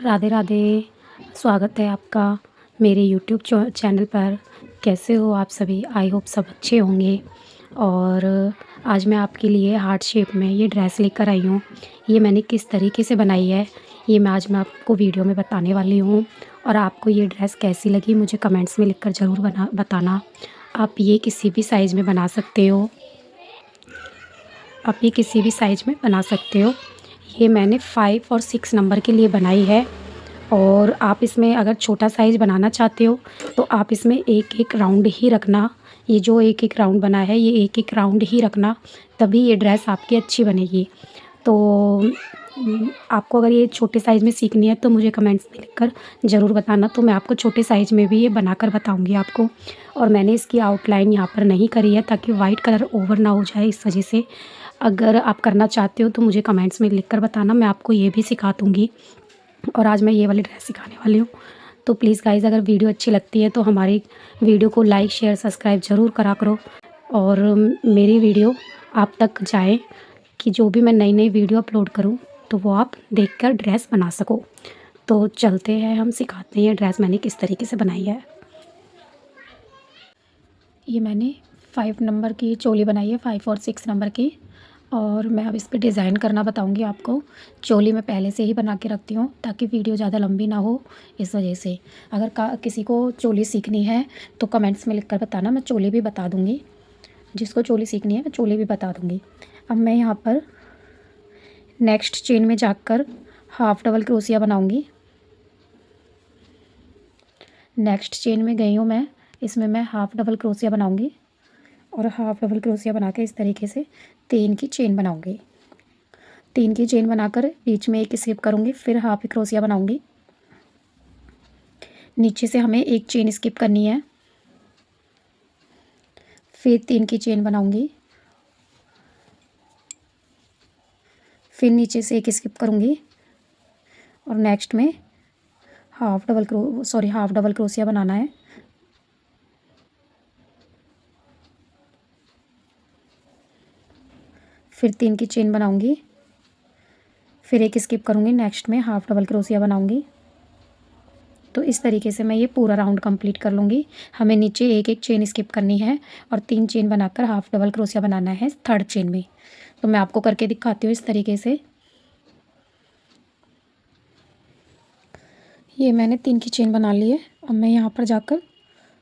राधे राधे। स्वागत है आपका मेरे यूट्यूब चैनल पर। कैसे हो आप सभी? आई होप सब अच्छे होंगे। और आज मैं आपके लिए हार्ट शेप में ये ड्रेस लेकर आई हूँ। ये मैंने किस तरीके से बनाई है ये मैं आपको वीडियो में बताने वाली हूँ। और आपको ये ड्रेस कैसी लगी मुझे कमेंट्स में लिखकर ज़रूर बताना। आप ये किसी भी साइज़ में बना सकते हो। आप ये किसी भी साइज़ में बना सकते हो। ये मैंने 5 और 6 नंबर के लिए बनाई है। और आप इसमें अगर छोटा साइज़ बनाना चाहते हो तो आप इसमें एक-एक राउंड ही रखना। ये जो एक-एक राउंड बना है ये एक-एक राउंड ही रखना, तभी ये ड्रेस आपकी अच्छी बनेगी। तो आपको अगर ये छोटे साइज़ में सीखनी है तो मुझे कमेंट्स में लिखकर ज़रूर बताना, तो मैं आपको छोटे साइज़ में भी ये बनाकर बताऊँगी आपको। और मैंने इसकी आउटलाइन यहाँ पर नहीं करी है ताकि वाइट कलर ओवर ना हो जाए, इस वजह से। अगर आप करना चाहते हो तो मुझे कमेंट्स में लिखकर बताना, मैं आपको ये भी सिखा दूँगी। और आज मैं ये वाली ड्रेस सिखाने वाली हूँ। तो प्लीज़ गाइज़, अगर वीडियो अच्छी लगती है तो हमारी वीडियो को लाइक शेयर सब्सक्राइब ज़रूर करा करो। और मेरी वीडियो आप तक जाए कि जो भी मैं नई वीडियो अपलोड करूँ तो वो आप देखकर ड्रेस बना सको। तो चलते हैं, हम सिखाते हैं ड्रेस मैंने किस तरीके से बनाई है। ये मैंने 5 नंबर की चोली बनाई है, 5 और 6 नंबर की। और मैं अब इस पे डिज़ाइन करना बताऊंगी आपको। चोली मैं पहले से ही बना के रखती हूँ ताकि वीडियो ज़्यादा लंबी ना हो, इस वजह से। अगर किसी को चोली सीखनी है तो कमेंट्स में लिखकर बताना, मैं चोली भी बता दूँगी। जिसको चोली सीखनी है मैं चोली भी बता दूँगी। अब मैं यहाँ पर नेक्स्ट चेन में जाकर हाफ़ डबल क्रोशिया बनाऊँगी। नेक्स्ट चेन में गई हूँ मैं, इसमें मैं हाफ़ डबल क्रोशिया बनाऊँगी। और हाफ़ डबल क्रोशिया बना के इस तरीके से 3 की चेन बनाऊँगी। 3 की चेन बनाकर बीच में एक स्किप करूँगी, फिर हाफ क्रोशिया बनाऊँगी। नीचे से हमें एक चेन स्किप करनी है, फिर 3 की चेन बनाऊँगी, फिर नीचे से एक स्किप करूँगी और नेक्स्ट में हाफ़ डबल क्रोशिया बनाना है। फिर 3 की चेन बनाऊँगी, फिर एक स्किप करूँगी, नेक्स्ट में हाफ़ डबल क्रोशिया बनाऊँगी। तो इस तरीके से मैं ये पूरा राउंड कंप्लीट कर लूँगी। हमें नीचे एक चेन स्किप करनी है और 3 चेन बनाकर हाफ़ डबल क्रोशिया बनाना है थर्ड चेन में। तो मैं आपको करके दिखाती हूँ इस तरीके से। ये मैंने 3 की चेन बना ली है। अब मैं यहाँ पर जाकर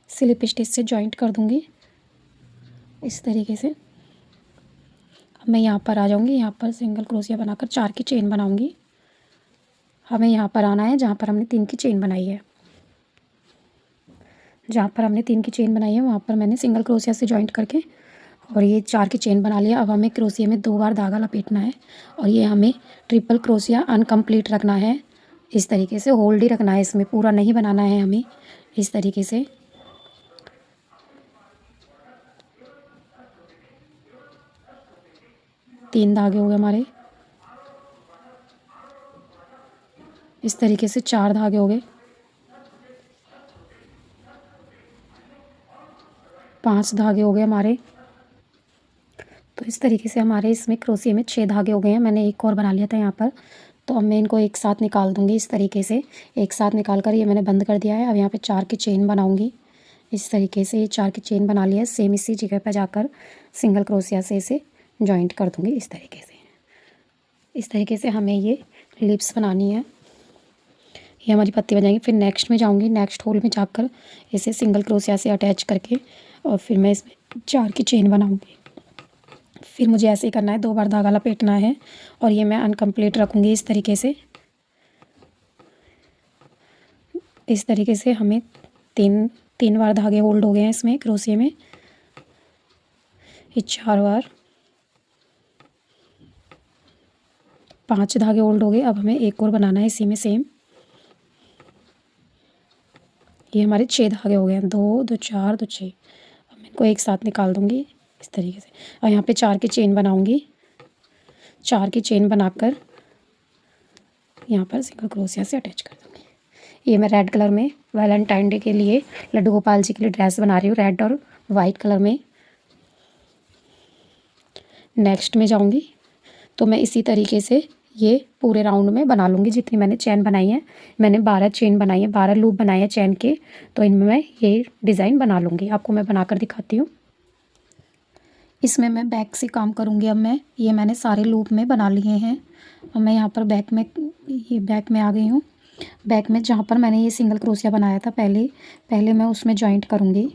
स्लिप स्टिच से जॉइंट कर दूँगी इस तरीके से। अब मैं यहाँ पर आ जाऊँगी, यहाँ पर सिंगल क्रोशिया बनाकर 4 की चेन बनाऊँगी। हमें यहाँ पर आना है जहाँ पर हमने 3 की चेन बनाई है। जहाँ पर हमने 3 की चेन बनाई है वहाँ पर मैंने सिंगल क्रोशिया से जॉइंट करके और ये 4 की चेन बना लिया। अब हमें क्रोशिया में 2 बार धागा लपेटना है और ये हमें ट्रिपल क्रोशिया अनकम्प्लीट रखना है। इस तरीके से होल्ड ही रखना है, इसमें पूरा नहीं बनाना है हमें। इस तरीके से 3 धागे हो गए हमारे। इस तरीके से 4 धागे हो गए, 5 धागे हो गए हमारे। तो इस तरीके से हमारे इसमें क्रोशिया में 6 धागे हो गए हैं। मैंने एक और बना लिया था यहाँ पर, तो अब मैं इनको एक साथ निकाल दूँगी इस तरीके से। एक साथ निकाल कर ये मैंने बंद कर दिया है। अब यहाँ पे 4 की चेन बनाऊँगी इस तरीके से। ये 4 की चेन बना लिया है, सेम इसी जगह पर जाकर सिंगल क्रोशिया से इसे जॉइंट कर दूँगी इस तरीके से। इस तरीके से हमें ये लिप्स बनानी है, ये हमारी पत्ती बन जाएंगी। फिर नेक्स्ट में जाऊँगी, नेक्स्ट होल में जाकर इसे सिंगल क्रोशिया से अटैच करके और फिर मैं इसमें 4 की चेन बनाऊँगी। फिर मुझे ऐसे ही करना है, 2 बार धागा लपेटना है और ये मैं अनकम्प्लीट रखूँगी इस तरीके से। इस तरीके से हमें 3 बार धागे होल्ड हो गए हैं इसमें क्रोशिया में। ये 4 बार 5 धागे होल्ड हो गए। अब हमें एक और बनाना है इसी में सेम। ये हमारे 6 धागे हो गए हैं, 2 2 4 2 6। अब मैं इनको एक साथ निकाल दूँगी इस तरीके से और यहाँ पे 4 की चेन बनाऊँगी। 4 की चेन बनाकर यहाँ पर सिंगल क्रोशिया से अटैच कर दूँगी। ये मैं रेड कलर में वैलेंटाइन डे के लिए लड्डू गोपाल जी के लिए ड्रेस बना रही हूँ, रेड और वाइट कलर में। नेक्स्ट में जाऊँगी तो मैं इसी तरीके से ये पूरे राउंड में बना लूँगी जितनी मैंने चेन बनाई है। मैंने 12 चेन बनाई है, 12 लूप बनाए हैं चेन के, तो इनमें मैं ये डिज़ाइन बना लूँगी। आपको मैं बनाकर दिखाती हूँ। इसमें मैं बैक से काम करूँगी। अब मैंने सारे लूप में बना लिए हैं। अब मैं यहाँ पर बैक में आ गई हूँ। बैक में जहाँ पर मैंने ये सिंगल क्रोशिया बनाया था पहले मैं उसमें जॉइंट करूँगी।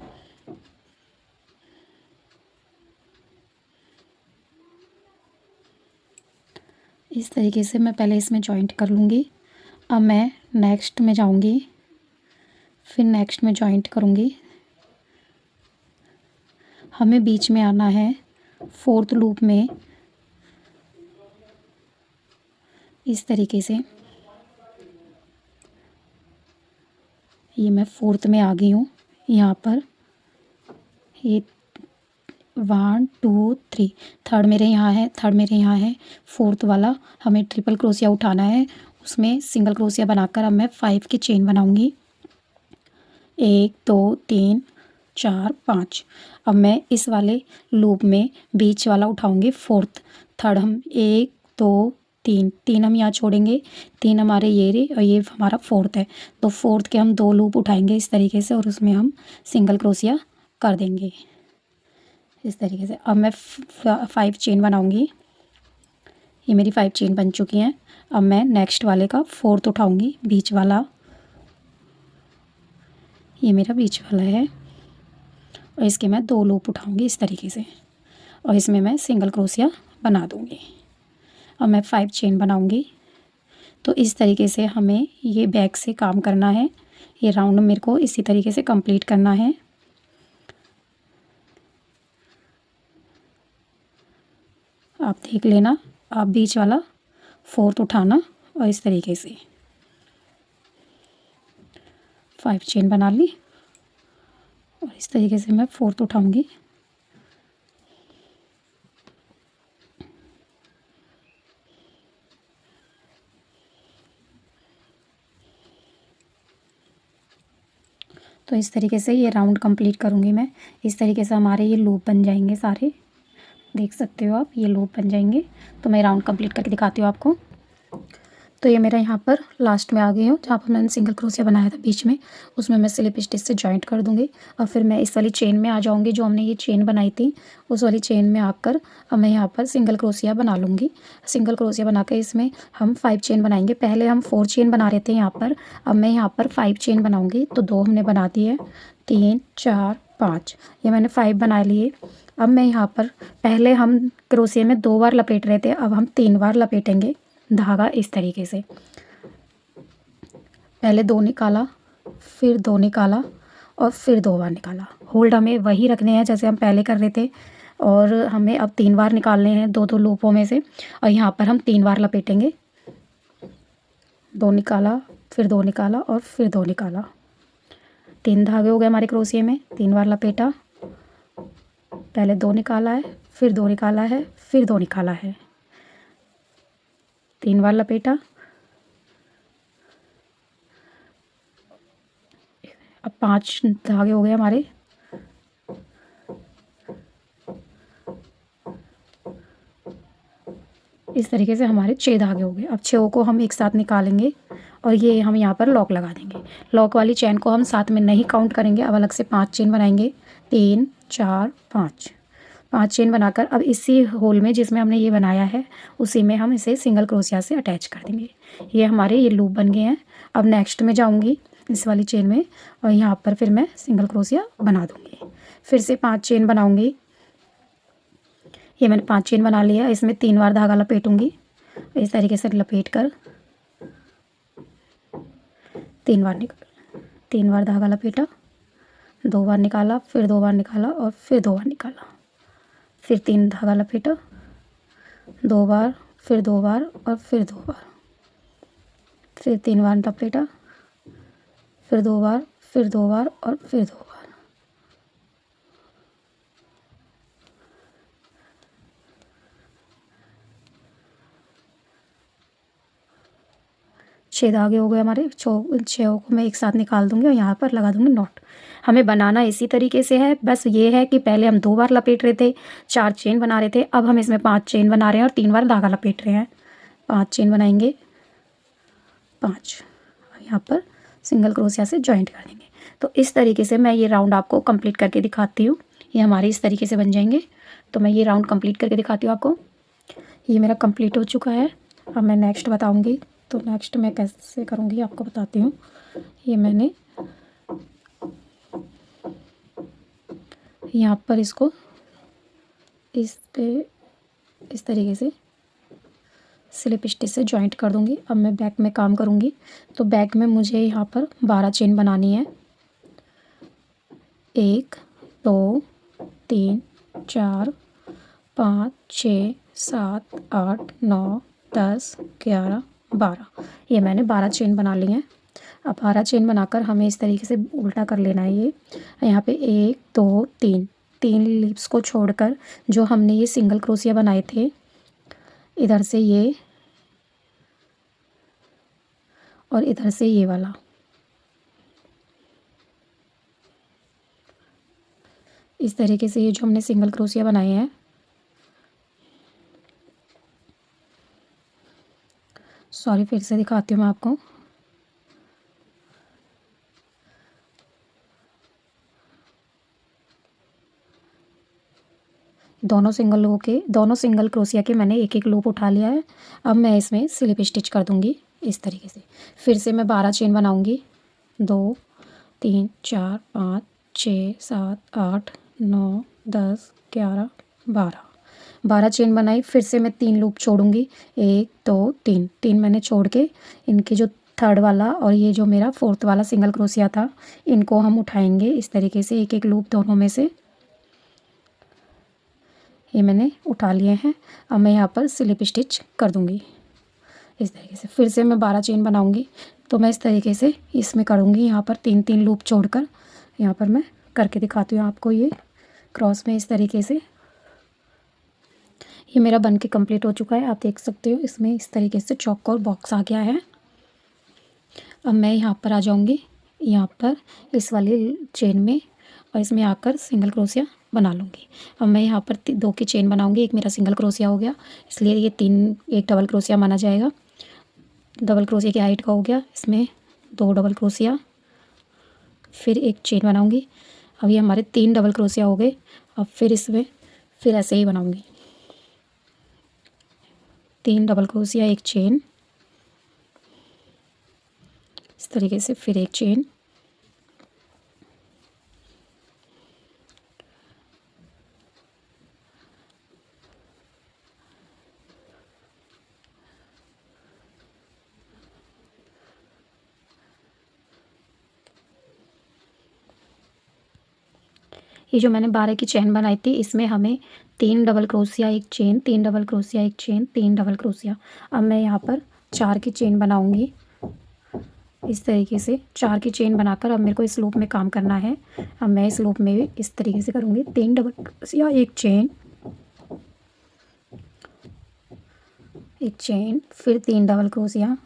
इस तरीके से मैं पहले इसमें जॉइंट कर लूँगी। अब मैं नेक्स्ट में जाऊँगी, फिर नेक्स्ट में जॉइंट करूँगी। हमें बीच में आना है 4th लूप में, इस तरीके से। ये मैं 4th में आ गई हूँ। यहाँ पर ये 1 2 3 थर्ड मेरे यहाँ है 4th वाला। हमें ट्रिपल क्रोशिया उठाना है, उसमें सिंगल क्रोशिया बनाकर अब मैं 5 की चेन बनाऊँगी। 1 2 3 4 5। अब मैं इस वाले लूप में बीच वाला उठाऊँगी 4th। थर्ड हम 1 2 3 हम यहाँ छोड़ेंगे, 3 हमारे ये रहे और ये हमारा 4th है। तो 4th के हम 2 लूप उठाएंगे इस तरीके से और उसमें हम सिंगल क्रोशिया कर देंगे इस तरीके से। अब मैं 5 चेन बनाऊँगी। ये मेरी 5 चेन बन चुकी हैं। अब मैं नेक्स्ट वाले का 4th उठाऊँगी, बीच वाला। ये मेरा बीच वाला है और इसके मैं 2 लूप उठाऊँगी इस तरीके से और इसमें मैं सिंगल क्रोशिया बना दूँगी। अब मैं 5 चेन बनाऊँगी। तो इस तरीके से हमें ये बैक से काम करना है। ये राउंड मेरे को इसी तरीके से कंप्लीट करना है। आप देख लेना, आप बीच वाला 4th उठाना और इस तरीके से 5 चेन बना ली और इस तरीके से मैं 4th उठाऊँगी। तो इस तरीके से ये राउंड कंप्लीट करूँगी मैं। इस तरीके से हमारे ये लूप बन जाएंगे सारे, देख सकते हो आप, ये लूप बन जाएंगे। तो मैं राउंड कंप्लीट करके दिखाती हूँ आपको। तो ये मेरा यहाँ पर लास्ट में आ गई हूँ, जहाँ पर मैंने सिंगल क्रोशिया बनाया था बीच में, उसमें मैं स्लिप स्टिच से जॉइंट कर दूँगी और फिर मैं इस वाली चेन में आ जाऊँगी जो हमने ये चेन बनाई थी, उस वाली चेन में आकर अब मैं यहाँ पर सिंगल क्रोशिया बना लूँगी। सिंगल क्रोशिया बनाकर इसमें हम 5 चेन बनाएंगे। पहले हम 4 चेन बना रहे थे यहाँ पर, अब मैं यहाँ पर 5 चेन बनाऊँगी। तो 2 हमने बना दी है, 3 4 5, ये मैंने 5 बना लिए। अब मैं यहाँ पर पहले हम क्रोशिया में 2 बार लपेट रहे थे, अब हम 3 बार लपेटेंगे धागा इस तरीके से। पहले 2 निकाला, फिर 2 निकाला और फिर 2 बार निकाला। होल्ड हमें वही रखने हैं जैसे हम पहले कर रहे थे और हमें अब 3 बार निकालने हैं 2 लूपों में से और यहाँ पर हम 3 बार लपेटेंगे। 2 निकाला, फिर 2 निकाला और फिर 2 निकाला। 3 धागे हो गए हमारे क्रोशिया में। 3 बार लपेटा, पहले 2 निकाला है, फिर 2 निकाला है, फिर 2 निकाला है। 3 बार लपेटा, अब 5 धागे हो गए हमारे। इस तरीके से हमारे 6 धागे हो गए। अब 6 को हम एक साथ निकालेंगे और ये हम यहाँ पर लॉक लगा देंगे। लॉक वाली चेन को हम साथ में नहीं काउंट करेंगे, अब अलग से 5 चेन बनाएंगे। 3 4 5, 5 चेन बनाकर अब इसी होल में जिसमें हमने ये बनाया है उसी में हम इसे सिंगल क्रोशिया से अटैच कर देंगे। ये हमारे ये लूप बन गए हैं। अब नेक्स्ट में जाऊँगी इस वाली चेन में और यहाँ पर फिर मैं सिंगल क्रोशिया बना दूँगी। फिर से 5 चेन बनाऊँगी। ये मैंने 5 चेन बना लिया। इसमें 3 बार धागा लपेटूँगी, इस तरीके से लपेट कर 3 बार निकाल, 3 बार धागा लपेटा, 2 बार निकाला, फिर 2 बार निकाला और फिर 2 बार निकाला, फिर 3 धागा लपेटा, 2 बार, फिर 2 बार और फिर 2 बार, फिर 3 बार लपेटा, फिर 2 बार, फिर 2 बार और फिर 2 बार। 6 धागे हो गए हमारे। 6 को मैं एक साथ निकाल दूँगी और यहाँ पर लगा दूँगी नॉट। हमें बनाना इसी तरीके से है, बस ये है कि पहले हम 2 बार लपेट रहे थे, 4 चेन बना रहे थे, अब हम इसमें 5 चेन बना रहे हैं और 3 बार धागा लपेट रहे हैं। 5 चेन बनाएंगे, 5, यहाँ पर सिंगल क्रोशिया से जॉइंट कर देंगे। तो इस तरीके से मैं ये राउंड आपको कंप्लीट करके दिखाती हूँ। ये हमारे इस तरीके से बन जाएंगे। तो मैं ये राउंड कंप्लीट करके दिखाती हूँ आपको। ये मेरा कंप्लीट हो चुका है। अब मैं नेक्स्ट बताऊँगी। तो नेक्स्ट मैं कैसे करूँगी आपको बताती हूँ। ये मैंने यहाँ पर इसको इस पे इस तरीके से स्लिप स्टिच से जॉइंट कर दूँगी। अब मैं बैक में काम करूँगी। तो बैक में मुझे यहाँ पर 12 चेन बनानी है। 1 2 3 4 5 6 7 8 9 10 11 12। ये मैंने 12 चेन बना ली हैं। अब 12 चेन बनाकर हमें इस तरीके से उल्टा कर लेना है। ये यहाँ पे 1 2 3 3 लीव्स को छोड़कर जो हमने ये सिंगल क्रोशिया बनाए थे, इधर से ये और इधर से ये वाला, इस तरीके से ये जो हमने सिंगल क्रोशिया बनाए हैं, सॉरी फिर से दिखाती हूँ मैं आपको। दोनों सिंगल क्रोशिया के मैंने एक एक लूप उठा लिया है। अब मैं इसमें स्लिप स्टिच कर दूँगी इस तरीके से। फिर से मैं 12 चेन बनाऊँगी। 2 3 4 5 6 7 8 9 10 11 12। 12 चेन बनाई। फिर से मैं 3 लूप छोड़ूंगी। 1 2 3 3 मैंने छोड़ के इनके जो थर्ड वाला और ये जो मेरा फोर्थ वाला सिंगल क्रोशिया था, इनको हम उठाएंगे इस तरीके से एक एक लूप दोनों में से। ये मैंने उठा लिए हैं। अब मैं यहाँ पर स्लिप स्टिच कर दूँगी इस तरीके से। फिर से मैं 12 चेन बनाऊँगी। तो मैं इस तरीके से इसमें करूँगी, यहाँ पर 3 3 लूप छोड़कर। यहाँ पर मैं करके दिखाती हूँ आपको। ये क्रॉस में इस तरीके से ये मेरा बन के कंप्लीट हो चुका है। आप देख सकते हो इसमें इस तरीके से चौक और बॉक्स आ गया है। अब मैं यहाँ पर आ जाऊँगी, यहाँ पर इस वाली चेन में, और इसमें आकर सिंगल क्रोशिया बना लूँगी। अब मैं यहाँ पर 2 की चेन बनाऊँगी। एक मेरा सिंगल क्रोशिया हो गया, इसलिए ये 3 एक डबल क्रोशिया माना जाएगा। डबल क्रोशिया की हाइट का हो गया। इसमें 2 डबल क्रोशिया, फिर एक चेन बनाऊँगी। अब ये हमारे 3 डबल क्रोशिया हो गए। अब फिर इसमें फिर ऐसे ही बनाऊँगी, 3 डबल क्रोशिया, एक चेन, इस तरीके से फिर एक चेन, ये जो मैंने 12 की चेन बनाई थी, इसमें हमें 3 डबल क्रोशिया, एक चेन, 3 डबल क्रोशिया, एक चेन, 3 डबल क्रोशिया। अब मैं यहाँ पर 4 की चेन बनाऊँगी इस तरीके से। 4 की चेन बनाकर अब मेरे को इस लूप में काम करना है। अब मैं इस लूप में भी इस तरीके से करूँगी, 3 डबल क्रोशिया, एक चेन, फिर 3 डबल क्रोशिया,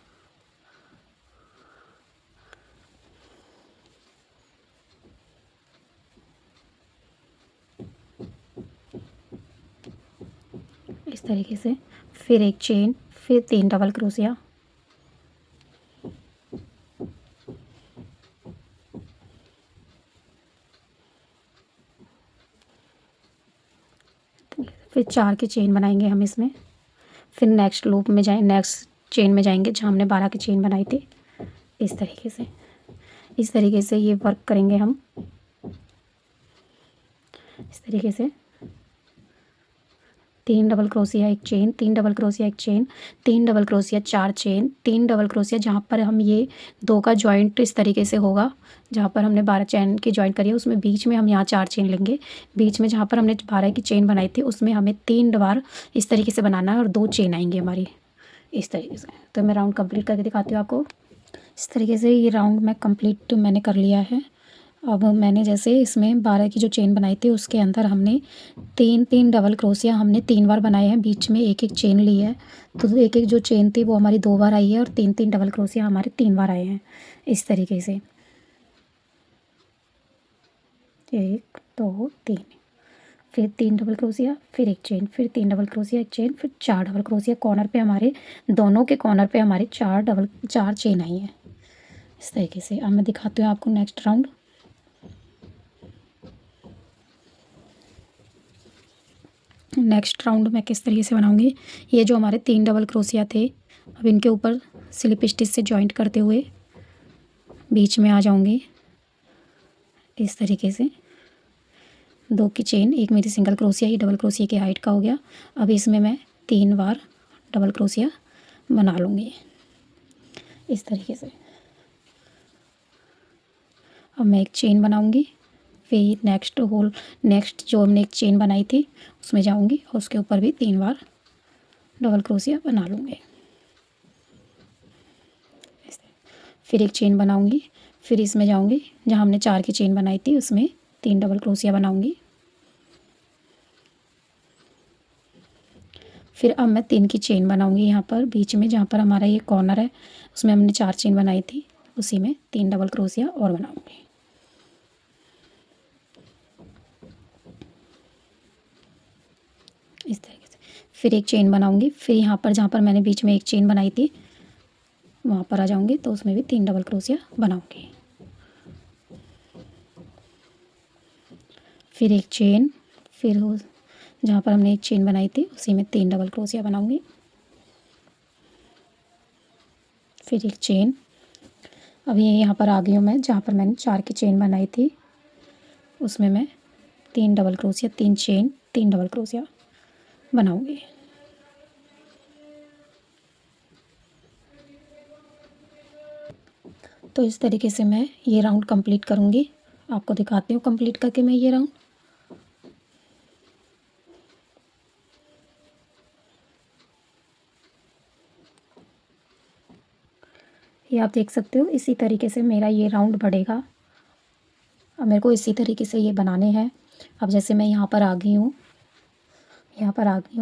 इस तरीके से, फिर एक चेन, फिर 3 डबल क्रोशिया, फिर 4 की चेन बनाएंगे हम इसमें। फिर नेक्स्ट लूप में नेक्स्ट चेन में जाएंगे जहाँ हमने 12 की चेन बनाई थी। इस तरीके से ये वर्क करेंगे हम इस तरीके से। 3 डबल क्रोशिया, एक चेन, 3 डबल क्रोशिया, एक chain, 3 double crochet, 4 chain, 3 double crochet, जहाँ पर हम ये 2 का जॉइंट इस तरीके से होगा, जहाँ पर हमने 12 चेन की जॉइंट करी है, उसमें बीच में हम यहाँ 4 चेन लेंगे। बीच में जहाँ पर हमने 12 की चेन बनाई थी, उसमें हमें 3 बार इस तरीके से बनाना है और 2 चेन आएंगी हमारी इस तरीके से। तो मैं राउंड कंप्लीट करके दिखाती हूँ आपको। इस तरीके से ये राउंड मैं कंप्लीट मैंने कर लिया है। अब मैंने जैसे इसमें 12 की जो चेन बनाई थी, उसके अंदर हमने 3 3 डबल क्रोशिया हमने 3 बार बनाए हैं, बीच में एक एक चेन ली है। तो एक एक जो चेन थी वो हमारी 2 बार आई है और 3 3 डबल क्रोशिया हमारे 3 बार आए हैं इस तरीके से। 1 2 3। फिर 3 डबल क्रोशिया, फिर एक चेन, फिर 3 डबल क्रोशिया, एक चेन, फिर 4 डबल क्रोशिया। कॉर्नर पे हमारे दोनों के कॉर्नर पे हमारे 4 चेन आई हैं इस तरीके से। अब मैं दिखाती हूँ आपको नेक्स्ट राउंड। नेक्स्ट राउंड मैं किस तरीके से बनाऊंगी, ये जो हमारे 3 डबल क्रोशिया थे, अब इनके ऊपर स्लिप स्टिच से जॉइंट करते हुए बीच में आ जाऊंगी इस तरीके से। 2 की चेन, एक मेरी सिंगल क्रोशिया, ये डबल क्रोशिया की हाइट का हो गया। अब इसमें मैं 3 बार डबल क्रोशिया बना लूँगी इस तरीके से। अब मैं एक चेन बनाऊँगी, फिर नेक्स्ट जो हमने एक चेन बनाई थी उसमें जाऊँगी और उसके ऊपर भी 3 बार डबल क्रोशिया बना लूँगी। फिर एक चेन बनाऊँगी, फिर इसमें जाऊँगी जहाँ हमने 4 की चेन बनाई थी उसमें 3 डबल क्रोशिया बनाऊँगी। फिर अब मैं 3 की चेन बनाऊँगी यहाँ पर बीच में, जहाँ पर हमारा ये कॉर्नर है उसमें हमने 4 चेन बनाई थी, उसी में 3 डबल क्रोशिया और बनाऊँगी इस तरीके से। फिर एक चेन बनाऊँगी, फिर यहाँ पर जहाँ पर मैंने बीच में एक चेन बनाई थी वहाँ पर आ जाऊँगी तो उसमें भी 3 डबल क्रोशिया बनाऊँगी। फिर एक चेन, फिर जहाँ पर हमने एक चेन बनाई थी उसी में 3 डबल क्रोशिया बनाऊँगी। फिर एक चेन, अब ये यहाँ पर आ गई हूँ मैं जहाँ पर मैंने 4 की चेन बनाई थी उसमें मैं 3 double crochet, 3 chain, 3 double crochet बनाऊँगी। तो इस तरीके से मैं ये राउंड कंप्लीट करूँगी। आपको दिखाती हूँ कंप्लीट करके मैं ये राउंड। ये आप देख सकते हो इसी तरीके से मेरा ये राउंड बढ़ेगा। अब मेरे को इसी तरीके से ये बनाने हैं। अब जैसे मैं यहाँ पर आ गई हूँ,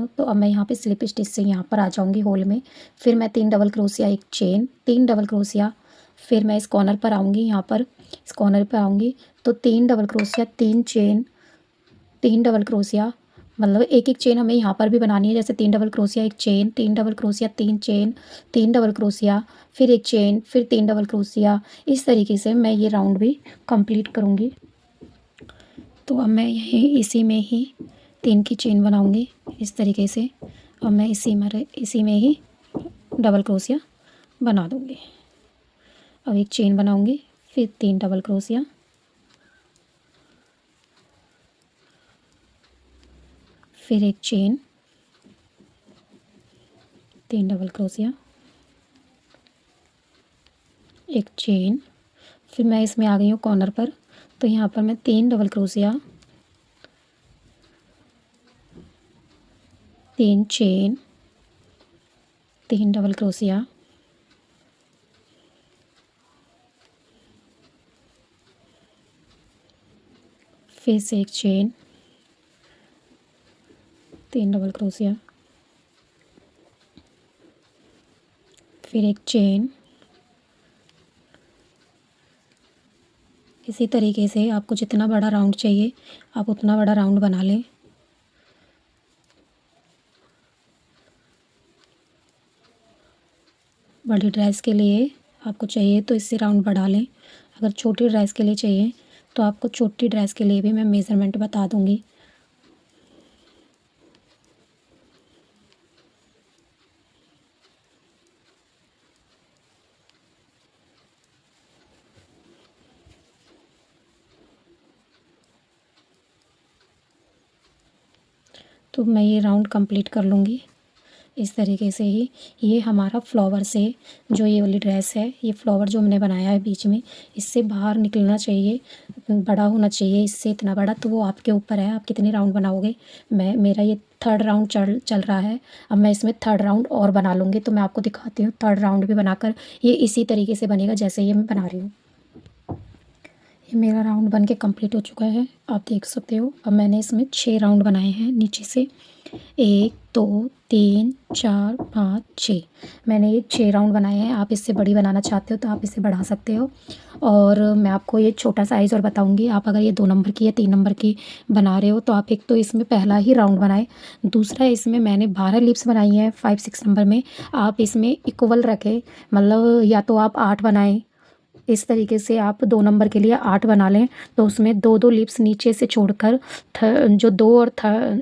तो अब मैं यहाँ पे स्लिप स्टिच से यहाँ पर आ जाऊँगी होल में। फिर मैं 3 डबल क्रोशिया, एक चेन, 3 डबल क्रोशिया, फिर मैं इस कॉर्नर पर आऊँगी, यहाँ पर इस कॉर्नर पर आऊँगी तो 3 double crochet, 3 chain, 3 double crochet, मतलब एक एक चेन हमें यहाँ पर भी बनानी है। जैसे 3 डबल क्रोशिया, एक chain, 3 double crochet, 3 chain, 3 double crochet, फिर एक चेन, फिर 3 डबल क्रोशिया। इस तरीके से मैं ये राउंड भी कंप्लीट करूँगी। तो अब मैं यही इसी में ही 3 की चेन बनाऊँगी इस तरीके से। अब मैं इसी में ही डबल क्रोशिया बना दूँगी। अब एक चेन बनाऊँगी, फिर 3 डबल क्रोशिया, फिर एक चेन, 3 डबल क्रोशिया, एक चेन, फिर मैं इसमें आ गई हूँ कॉर्नर पर तो यहाँ पर मैं 3 double crochet, 3 chain, 3 double crochet, फिर से एक चेन, 3 डबल क्रोशिया, फिर एक चेन। इसी तरीके से आपको जितना बड़ा राउंड चाहिए आप उतना बड़ा राउंड बना लें। बड़ी ड्रेस के लिए आपको चाहिए तो इससे राउंड बढ़ा लें। अगर छोटी ड्रेस के लिए चाहिए तो आपको छोटी ड्रेस के लिए भी मैं मेज़रमेंट बता दूँगी। तो मैं ये राउंड कंप्लीट कर लूँगी इस तरीके से ही। ये हमारा फ्लावर से जो ये वाली ड्रेस है, ये फ्लावर जो हमने बनाया है बीच में, इससे बाहर निकलना चाहिए, बड़ा होना चाहिए इससे इतना बड़ा। तो वो आपके ऊपर है आप कितने राउंड बनाओगे। मेरा ये 3rd राउंड चल रहा है। अब मैं इसमें 3rd राउंड और बना लूँगी। तो मैं आपको दिखाती हूँ 3rd राउंड भी बनाकर। ये इसी तरीके से बनेगा जैसे ये मैं बना रही हूँ। ये मेरा राउंड बन के कम्प्लीट हो चुका है, आप देख सकते हो। अब मैंने इसमें 6 राउंड बनाए हैं नीचे से, 1 2 3 4 5 6 मैंने ये 6 राउंड बनाए हैं। आप इससे बड़ी बनाना चाहते हो तो आप इसे बढ़ा सकते हो। और मैं आपको ये छोटा साइज़ और बताऊंगी। आप अगर ये 2 नंबर की या 3 नंबर की बना रहे हो तो आप एक तो इसमें पहला ही राउंड बनाए। दूसरा इसमें मैंने 12 लिप्स बनाई हैं 5 6 नंबर में। आप इसमें इक्वल रखें, मतलब या तो आप 8 बनाएं। इस तरीके से आप 2 नंबर के लिए 8 बना लें तो उसमें 2 लिप्स नीचे से छोड़कर जो 2 और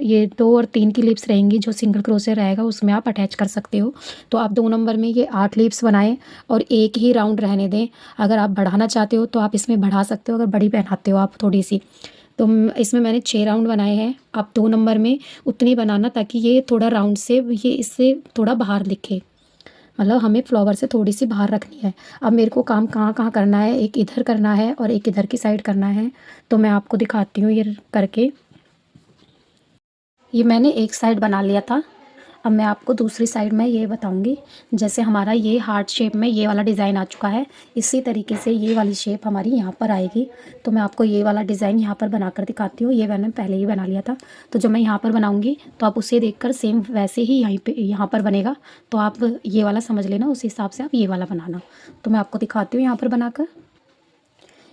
ये 2 और 3 की लिप्स रहेंगी, जो सिंगल क्रोशे रहेगा उसमें आप अटैच कर सकते हो। तो आप 2 नंबर में ये 8 लिप्स बनाएं और एक ही राउंड रहने दें। अगर आप बढ़ाना चाहते हो तो आप इसमें बढ़ा सकते हो, अगर बड़ी पहनाते हो आप थोड़ी सी। तो इसमें मैंने 6 राउंड बनाए हैं। आप 2 नंबर में उतनी बनाना ताकि ये थोड़ा राउंड से ये इससे थोड़ा बाहर दिखे, मतलब हमें फ्लावर से थोड़ी सी बाहर रखनी है। अब मेरे को काम कहाँ कहाँ करना है, एक इधर करना है और एक इधर की साइड करना है। तो मैं आपको दिखाती हूँ ये करके। ये मैंने एक साइड बना लिया था। अब मैं आपको दूसरी साइड में ये बताऊंगी। जैसे हमारा ये हार्ट शेप में ये वाला डिज़ाइन आ चुका है, इसी तरीके से ये वाली शेप हमारी यहाँ पर आएगी। तो मैं आपको ये वाला डिज़ाइन यहाँ पर बनाकर दिखाती हूँ। ये मैंने पहले ही बना लिया था, तो जब मैं यहाँ पर बनाऊंगी तो आप उसे देखकर सेम वैसे ही यहाँ पर बनेगा। तो आप ये वाला समझ लेना, उस हिसाब से आप ये वाला बनाना। तो मैं आपको दिखाती हूँ यहाँ पर बनाकर।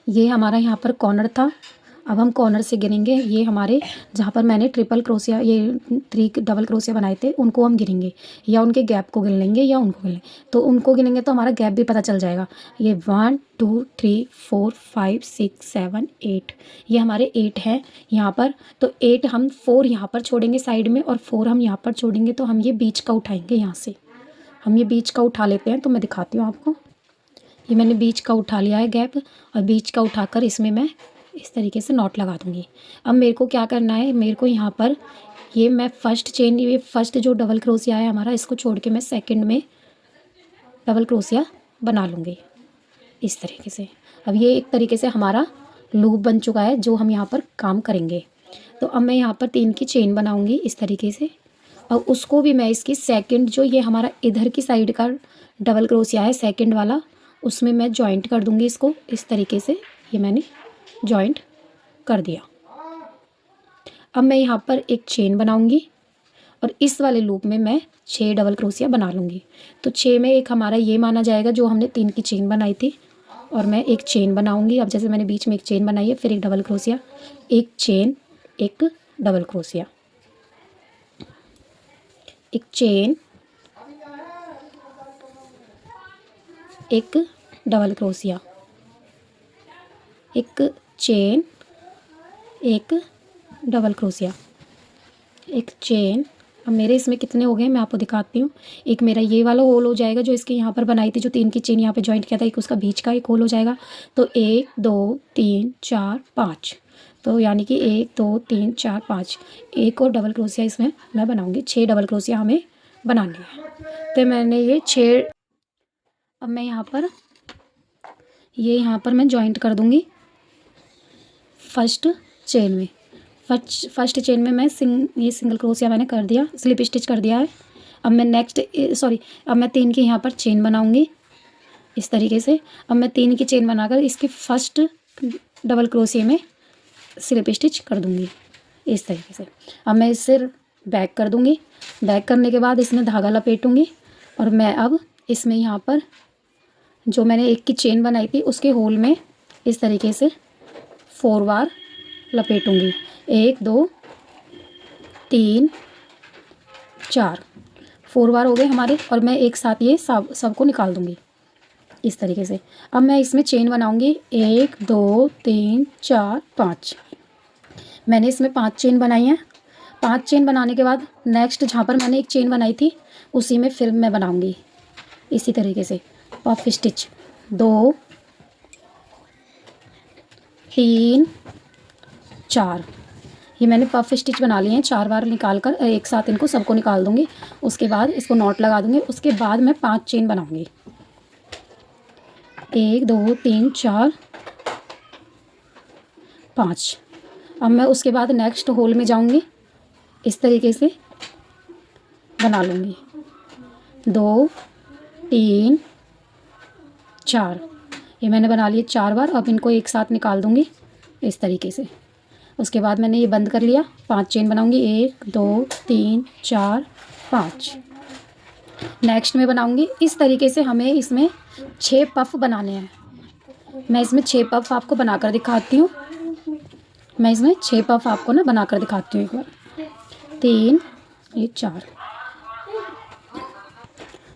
ये हमारा यहाँ पर कॉर्नर था। अब हम कॉर्नर से गिनेंगे। ये हमारे जहाँ पर मैंने ट्रिपल क्रोशिया ये 3 डबल क्रोशिया बनाए थे उनको हम गिनेंगे, या उनके गैप को गिन लेंगे या उनको गिन लेंगे। तो उनको गिनेंगे तो हमारा गैप भी पता चल जाएगा। ये 1 2 3 4 5 6 7 8, ये हमारे 8 हैं यहाँ पर। तो 8 हम 4 यहाँ पर छोड़ेंगे साइड में और 4 हम यहाँ पर छोड़ेंगे। तो हम ये बीच का उठाएंगे, यहाँ से हम ये बीच का उठा लेते हैं। तो मैं दिखाती हूँ आपको। ये मैंने बीच का उठा लिया है गैप, और बीच का उठाकर इसमें मैं इस तरीके से नॉट लगा दूँगी। अब मेरे को क्या करना है, मेरे को यहाँ पर ये मैं फर्स्ट चेन, ये फर्स्ट जो डबल क्रोशिया है हमारा, इसको छोड़ के मैं सेकंड में डबल क्रोशिया बना लूँगी इस तरीके से। अब ये एक तरीके से हमारा लूप बन चुका है जो हम यहाँ पर काम करेंगे। तो अब मैं यहाँ पर 3 की चेन बनाऊँगी इस तरीके से, और उसको भी मैं इसकी सेकंड जो ये हमारा इधर की साइड का डबल क्रोशिया है सेकंड वाला, उसमें मैं जॉइंट कर दूँगी इसको इस तरीके से। ये मैंने जॉइंट कर दिया। अब मैं यहाँ पर एक चेन बनाऊँगी और इस वाले लूप में मैं 6 डबल क्रोशिया बना लूँगी। तो 6 में एक हमारा ये माना जाएगा जो हमने 3 की चेन बनाई थी, और मैं एक चेन बनाऊँगी। अब जैसे मैंने बीच में एक चेन बनाई है, फिर एक डबल क्रोशिया, एक चेन, एक डबल क्रोशिया, एक चेन, एक डबल क्रोशिया, एक चेन, एक डबल क्रोशिया, एक चेन। अब मेरे इसमें कितने हो गए मैं आपको दिखाती हूँ। एक मेरा ये वाला होल हो जाएगा जो इसके यहाँ पर बनाई थी, जो 3 की चेन यहाँ पे जॉइंट किया था, एक उसका बीच का एक होल हो जाएगा। तो 1 2 3 4 5, तो यानी कि 1 2 3 4 5, एक और डबल क्रोशिया इसमें मैं बनाऊँगी। 6 डबल क्रोशिया हमें बनानी है। तो मैंने ये 6, अब मैं यहाँ पर मैं जॉइंट कर दूँगी फर्स्ट चेन में। फर्स्ट चेन में मैं ये सिंगल क्रोशिया मैंने कर दिया, स्लिप स्टिच कर दिया है। अब मैं अब मैं 3 की यहाँ पर चेन बनाऊँगी इस तरीके से। अब मैं 3 की चेन बनाकर इसके फर्स्ट डबल क्रोशिया में स्लिप स्टिच कर दूँगी इस तरीके से। अब मैं इसे बैक कर दूँगी। बैक करने के बाद इसमें धागा लपेटूँगी, और मैं अब इसमें यहाँ पर जो मैंने 1 की चेन बनाई थी उसके होल में इस तरीके से 4 बार लपेटूँगी। 1 2 3 4, 4 बार हो गए हमारे, और मैं एक साथ ये सबको निकाल दूँगी इस तरीके से। अब मैं इसमें चेन बनाऊँगी 1 2 3 4 5। मैंने इसमें 5 चेन बनाई हैं। 5 चेन बनाने के बाद नेक्स्ट जहाँ पर मैंने एक चेन बनाई थी उसी में फिर मैं बनाऊँगी इसी तरीके से पफ स्टिच। 2 3 4, ये मैंने पफ स्टिच बना लिए हैं। 4 बार निकाल कर एक साथ इनको सबको निकाल दूँगी। उसके बाद इसको नॉट लगा दूँगी। उसके बाद मैं 5 चेन बनाऊँगी। 1 2 3 4 5। अब मैं उसके बाद नेक्स्ट होल में जाऊँगी, इस तरीके से बना लूँगी। 2 3 4, ये मैंने बना लिए 4 बार। अब इनको एक साथ निकाल दूँगी इस तरीके से। उसके बाद मैंने ये बंद कर लिया, 5 चेन बनाऊंगी, 1 2 3 4 5। नेक्स्ट में बनाऊंगी इस तरीके से, हमें इसमें 6 पफ बनाने हैं। मैं इसमें 6 पफ आपको बनाकर दिखाती हूँ। मैं इसमें 6 पफ आपको ना बनाकर दिखाती हूँ एक बार। 3 ये 4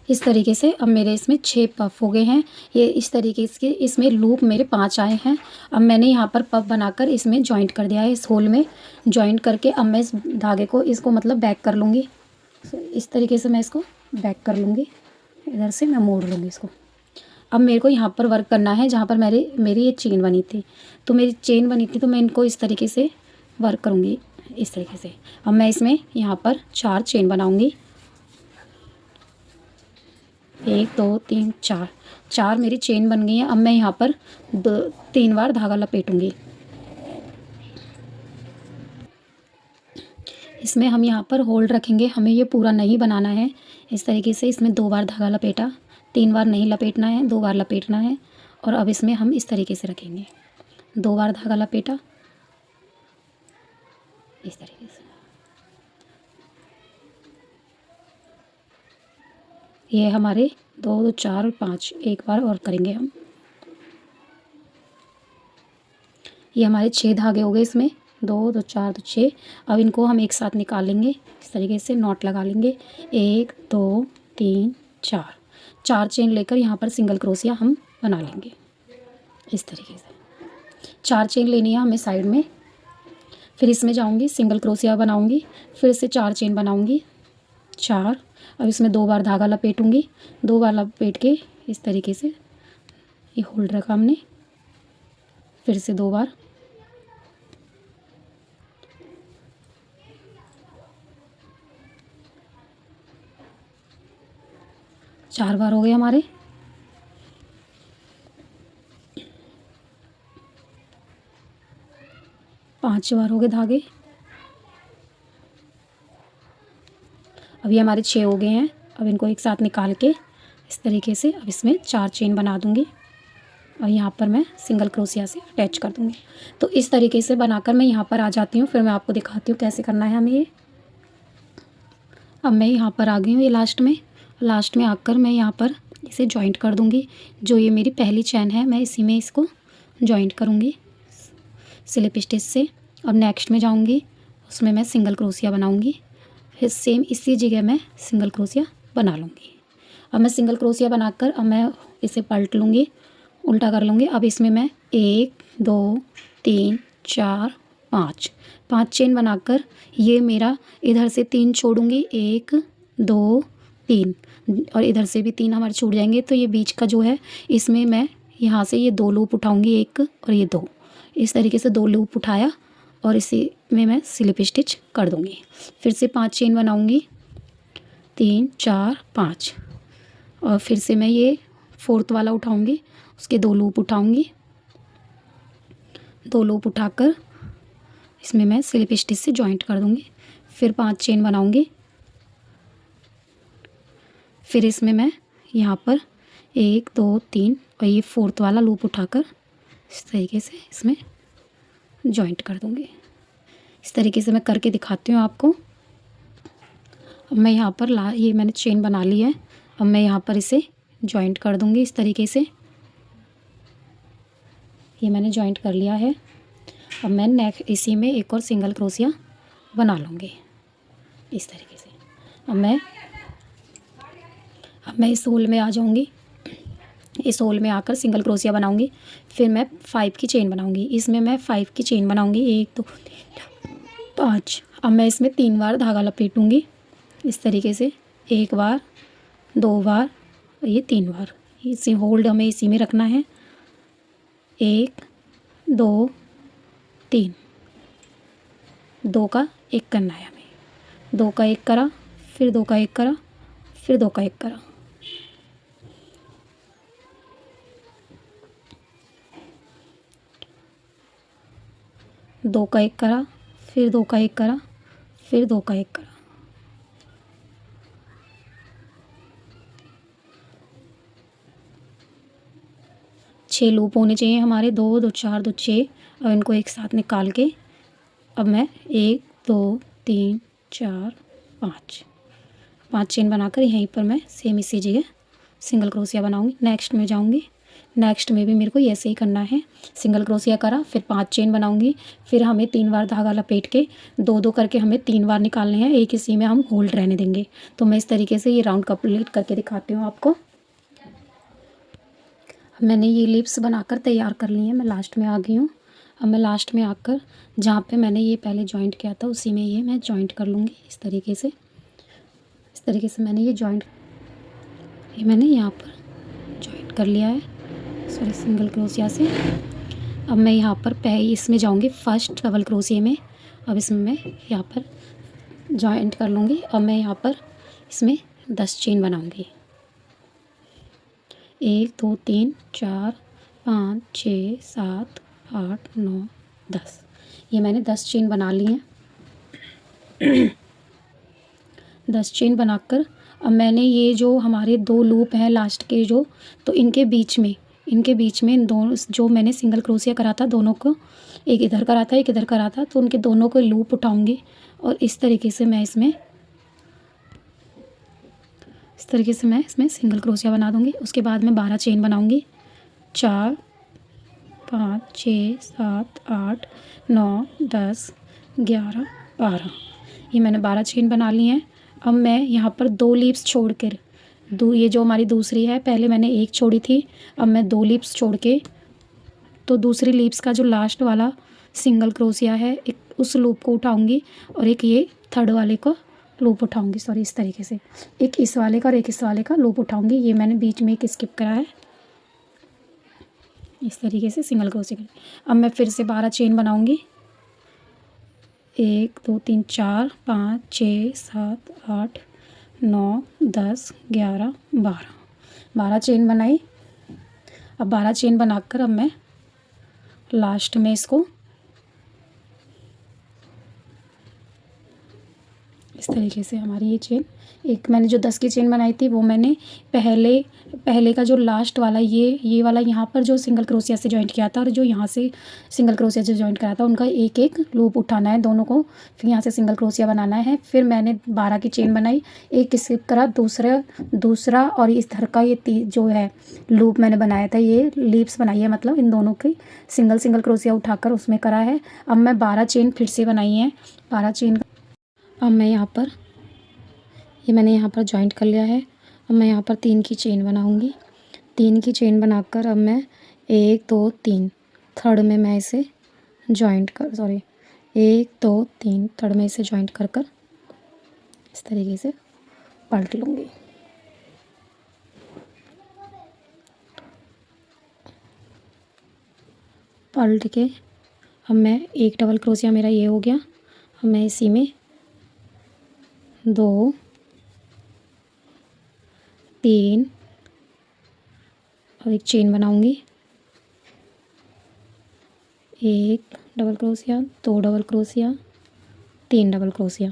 इस तरीके से। अब मेरे इसमें 6 पफ हो गए हैं। ये इस तरीके से इसमें लूप मेरे 5 आए हैं। अब मैंने यहाँ पर पफ बनाकर इसमें जॉइंट कर दिया है, इस होल में जॉइंट करके अब मैं इस धागे को इसको मतलब बैक कर लूँगी। इस तरीके से मैं इसको बैक कर लूँगी, इधर से मैं मोड़ लूँगी इसको। अब मेरे को यहाँ पर वर्क करना है जहाँ पर मेरी ये चेन बनी थी, तो मेरी चेन बनी थी तो मैं इनको इस तरीके से वर्क करूँगी, इस तरीके से। अब मैं इसमें यहाँ पर 4 चेन बनाऊँगी, 1 2 3 4 4 मेरी चेन बन गई है। अब मैं यहाँ पर 3 बार धागा लपेटूँगी। इसमें हम यहाँ पर होल्ड रखेंगे, हमें ये पूरा नहीं बनाना है। इस तरीके से इसमें 2 बार धागा लपेटा, 3 बार नहीं लपेटना है, 2 बार लपेटना है। और अब इसमें हम इस तरीके से रखेंगे, 2 बार धागा लपेटा, इस तरीके से। ये हमारे 2 2 4 और 5, एक बार और करेंगे हम। ये हमारे 6 धागे हो गए इसमें, 2 2 4 2 6। अब इनको हम एक साथ निकालेंगे, इस तरीके से नॉट लगा लेंगे। 1 2 3 4 4 चेन लेकर यहाँ पर सिंगल क्रोशिया हम बना लेंगे, इस तरीके से। 4 चेन लेनी है हमें साइड में। फिर इसमें जाऊँगी, सिंगल क्रोशिया बनाऊँगी, फिर से 4 चेन बनाऊँगी, 4। अब इसमें 2 बार धागा लपेटूँगी, 2 बार लपेट के इस तरीके से ये होल्ड रखा हमने, फिर से 2 बार, चार बार हो गए हमारे। पांच बार हो गए धागे। अब ये हमारे 6 हो गए हैं। अब इनको एक साथ निकाल के इस तरीके से अब इसमें 4 चेन बना दूंगी और यहाँ पर मैं सिंगल क्रोशिया से अटैच कर दूंगी। तो इस तरीके से बनाकर मैं यहाँ पर आ जाती हूँ, फिर मैं आपको दिखाती हूँ कैसे करना है हमें ये। अब मैं यहाँ पर आ गई हूँ, ये लास्ट में आकर मैं यहाँ पर इसे जॉइंट कर दूंगी। जो ये मेरी पहली चैन है मैं इसी में इसको जॉइंट करूँगी स्लिप स्टिच से। अब नेक्स्ट में जाऊँगी, उसमें मैं सिंगल क्रोशिया बनाऊँगी, फिर सेम इसी जगह मैं सिंगल क्रोशिया बना लूँगी। अब मैं सिंगल क्रोशिया बनाकर अब मैं इसे पलट लूँगी, उल्टा कर लूँगी। अब इसमें मैं 1 2 3 4 5 5 चेन बनाकर ये मेरा इधर से 3 छोड़ूंगी, 1 2 3 और इधर से भी 3 हमारे छूट जाएंगे। तो ये बीच का जो है इसमें मैं यहाँ से ये 2 लूप उठाऊंगी, 1 और ये 2, इस तरीके से 2 लूप उठाया और इसी में मैं स्लिप स्टिच कर दूँगी। फिर से 5 चेन बनाऊँगी, 3 4 5 और फिर से मैं ये 4th वाला उठाऊँगी, उसके 2 लूप उठाऊँगी, 2 लूप उठाकर इसमें मैं स्लिप स्टिच से जॉइंट कर दूँगी। फिर 5 चेन बनाऊँगी, फिर इसमें मैं यहाँ पर 1 2 3 और ये 4th वाला लूप उठाकर इस तरीके से इसमें जॉइंट कर दूँगी। इस तरीके से मैं करके दिखाती हूँ आपको। अब मैं यहाँ पर ये मैंने चेन बना ली है, अब मैं यहाँ पर इसे जॉइंट कर दूँगी इस तरीके से। ये मैंने जॉइंट कर लिया है। अब मैं इसी में एक और सिंगल क्रोशिया बना लूँगी इस तरीके से। अब मैं इस होल में आ जाऊँगी, इस होल में आकर सिंगल क्रोशिया बनाऊँगी। फिर मैं 5 की चेन बनाऊँगी, इसमें मैं 5 की चेन बनाऊँगी, 1 2 5। अब मैं इसमें 3 बार धागा लपेटूँगी इस तरीके से, 1 बार 2 बार और ये 3 बार। इसे होल्ड हमें इसी में रखना है, 1 2 3, 2 का 1 करना है हमें, 2 का 1 करा, फिर 2 का 1 करा, फिर 2 का 1 करा, दो का 1 करा, फिर 2 का 1 करा, फिर 2 का 1 करा। छः लूप होने चाहिए हमारे, 2 2 4 2 6। और इनको एक साथ निकाल के अब मैं 1 2 3 4 5 चेन बनाकर यहीं पर मैं सेम इसी जगह सिंगल क्रोशिया बनाऊंगी। नेक्स्ट में जाऊंगी, नेक्स्ट में भी मेरे को ऐसे ही करना है। सिंगल क्रोशिया करा, फिर 5 चेन बनाऊंगी, फिर हमें 3 बार धागा लपेट के 2 करके हमें 3 बार निकालने हैं, एक इसी में हम होल्ड रहने देंगे। तो मैं इस तरीके से ये राउंड कंप्लीट करके दिखाती हूँ आपको। मैंने ये लिप्स बनाकर तैयार कर ली है, मैं लास्ट में आ गई हूँ। अब मैं लास्ट में आकर जहाँ पे मैंने ये पहले जॉइंट किया था उसी में ये मैं जॉइंट कर लूँगी इस तरीके से। इस तरीके से मैंने ये जॉइंट, ये मैंने यहाँ पर जॉइंट कर लिया है, सॉरी सिंगल क्रोशिया से। अब मैं यहाँ पर इसमें जाऊँगी फर्स्ट डबल क्रोशिया में। अब इसमें मैं यहाँ पर जॉइंट कर लूँगी। अब मैं यहाँ पर इसमें 10 चेन बनाऊँगी। 1 2 3 4 5 6 7 8 9 10, ये मैंने 10 चेन बना ली हैं। 10 चेन बनाकर अब मैंने ये जो हमारे 2 लूप हैं लास्ट के जो, तो इनके बीच में इन दोनों जो मैंने सिंगल क्रोशिया करा था, दोनों को एक इधर करा था एक इधर करा था, तो उनके दोनों को लूप उठाऊंगी और इस तरीके से मैं इसमें सिंगल क्रोशिया बना दूंगी। उसके बाद मैं 12 चेन बनाऊंगी। 4 5 6 7 8 9 10 11 12, ये मैंने 12 चेन बना ली हैं। अब मैं यहाँ पर 2 लीप्स छोड़कर ये जो हमारी दूसरी है, पहले मैंने एक छोड़ी थी, अब मैं 2 लीप्स छोड़ के तो दूसरी लीप्स का जो लास्ट वाला सिंगल क्रोशिया है एक उस लूप को उठाऊंगी और एक ये थर्ड वाले को लूप उठाऊंगी, सॉरी इस तरीके से एक इस वाले का और एक इस वाले का लूप उठाऊंगी। ये मैंने बीच में एक स्किप करा है, इस तरीके से सिंगल क्रोशिया। अब मैं फिर से 12 चेन बनाऊंगी। 1 2 3 4 5 6 7 8 9 10 11 12 चेन बनाई। अब 12 चेन बनाकर अब मैं लास्ट में इसको इस तरीके से हमारी ये चेन, एक मैंने जो 10 की चेन बनाई थी वो मैंने पहले का जो लास्ट वाला ये वाला यहाँ पर जो सिंगल क्रोशिया से जॉइंट किया था और जो यहाँ से सिंगल क्रोशिया से जॉइंट करा था, उनका एक एक लूप उठाना है दोनों को, फिर यहाँ से सिंगल क्रोशिया बनाना है। फिर मैंने 12 की चेन बनाई, एक स्किप करा, दूसरा और इस धर का ये जो है लूप मैंने बनाया था, ये लीप्स बनाई है, मतलब इन दोनों की सिंगल क्रोशिया उठाकर उसमें करा है। अब मैं 12 चेन फिर से बनाई है, 12 चेन। अब मैं यहाँ पर मैंने यहाँ पर जॉइंट कर लिया है। अब मैं यहाँ पर 3 की चेन बनाऊँगी। 3 की चेन बनाकर अब मैं 1 2 3 थर्ड में मैं इसे जॉइंट कर 1 2 3 थर्ड में इसे जॉइंट कर इस तरीके से पलट लूँगी। पलट के अब मैं एक डबल क्रोशिया मेरा ये हो गया। अब मैं इसी में 2 3 और एक चेन बनाऊंगी। 1 double crochet, 2 double crochet, 3 double crochet.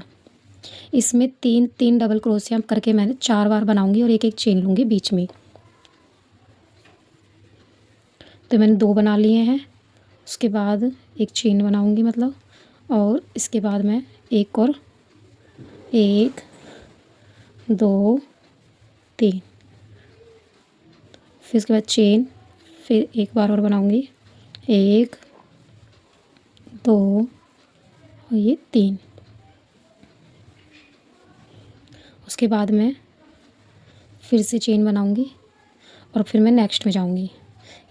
इसमें 3 डबल क्रोशिया करके मैंने 4 बार बनाऊंगी और एक एक चेन लूँगी बीच में। तो मैंने 2 बना लिए हैं, उसके बाद एक चेन बनाऊंगी मतलब, और इसके बाद मैं एक और 1 2 3, फिर इसके बाद चेन, फिर एक बार और बनाऊंगी 1 2 और ये 3। उसके बाद मैं फिर से चेन बनाऊंगी और फिर मैं नेक्स्ट में जाऊंगी।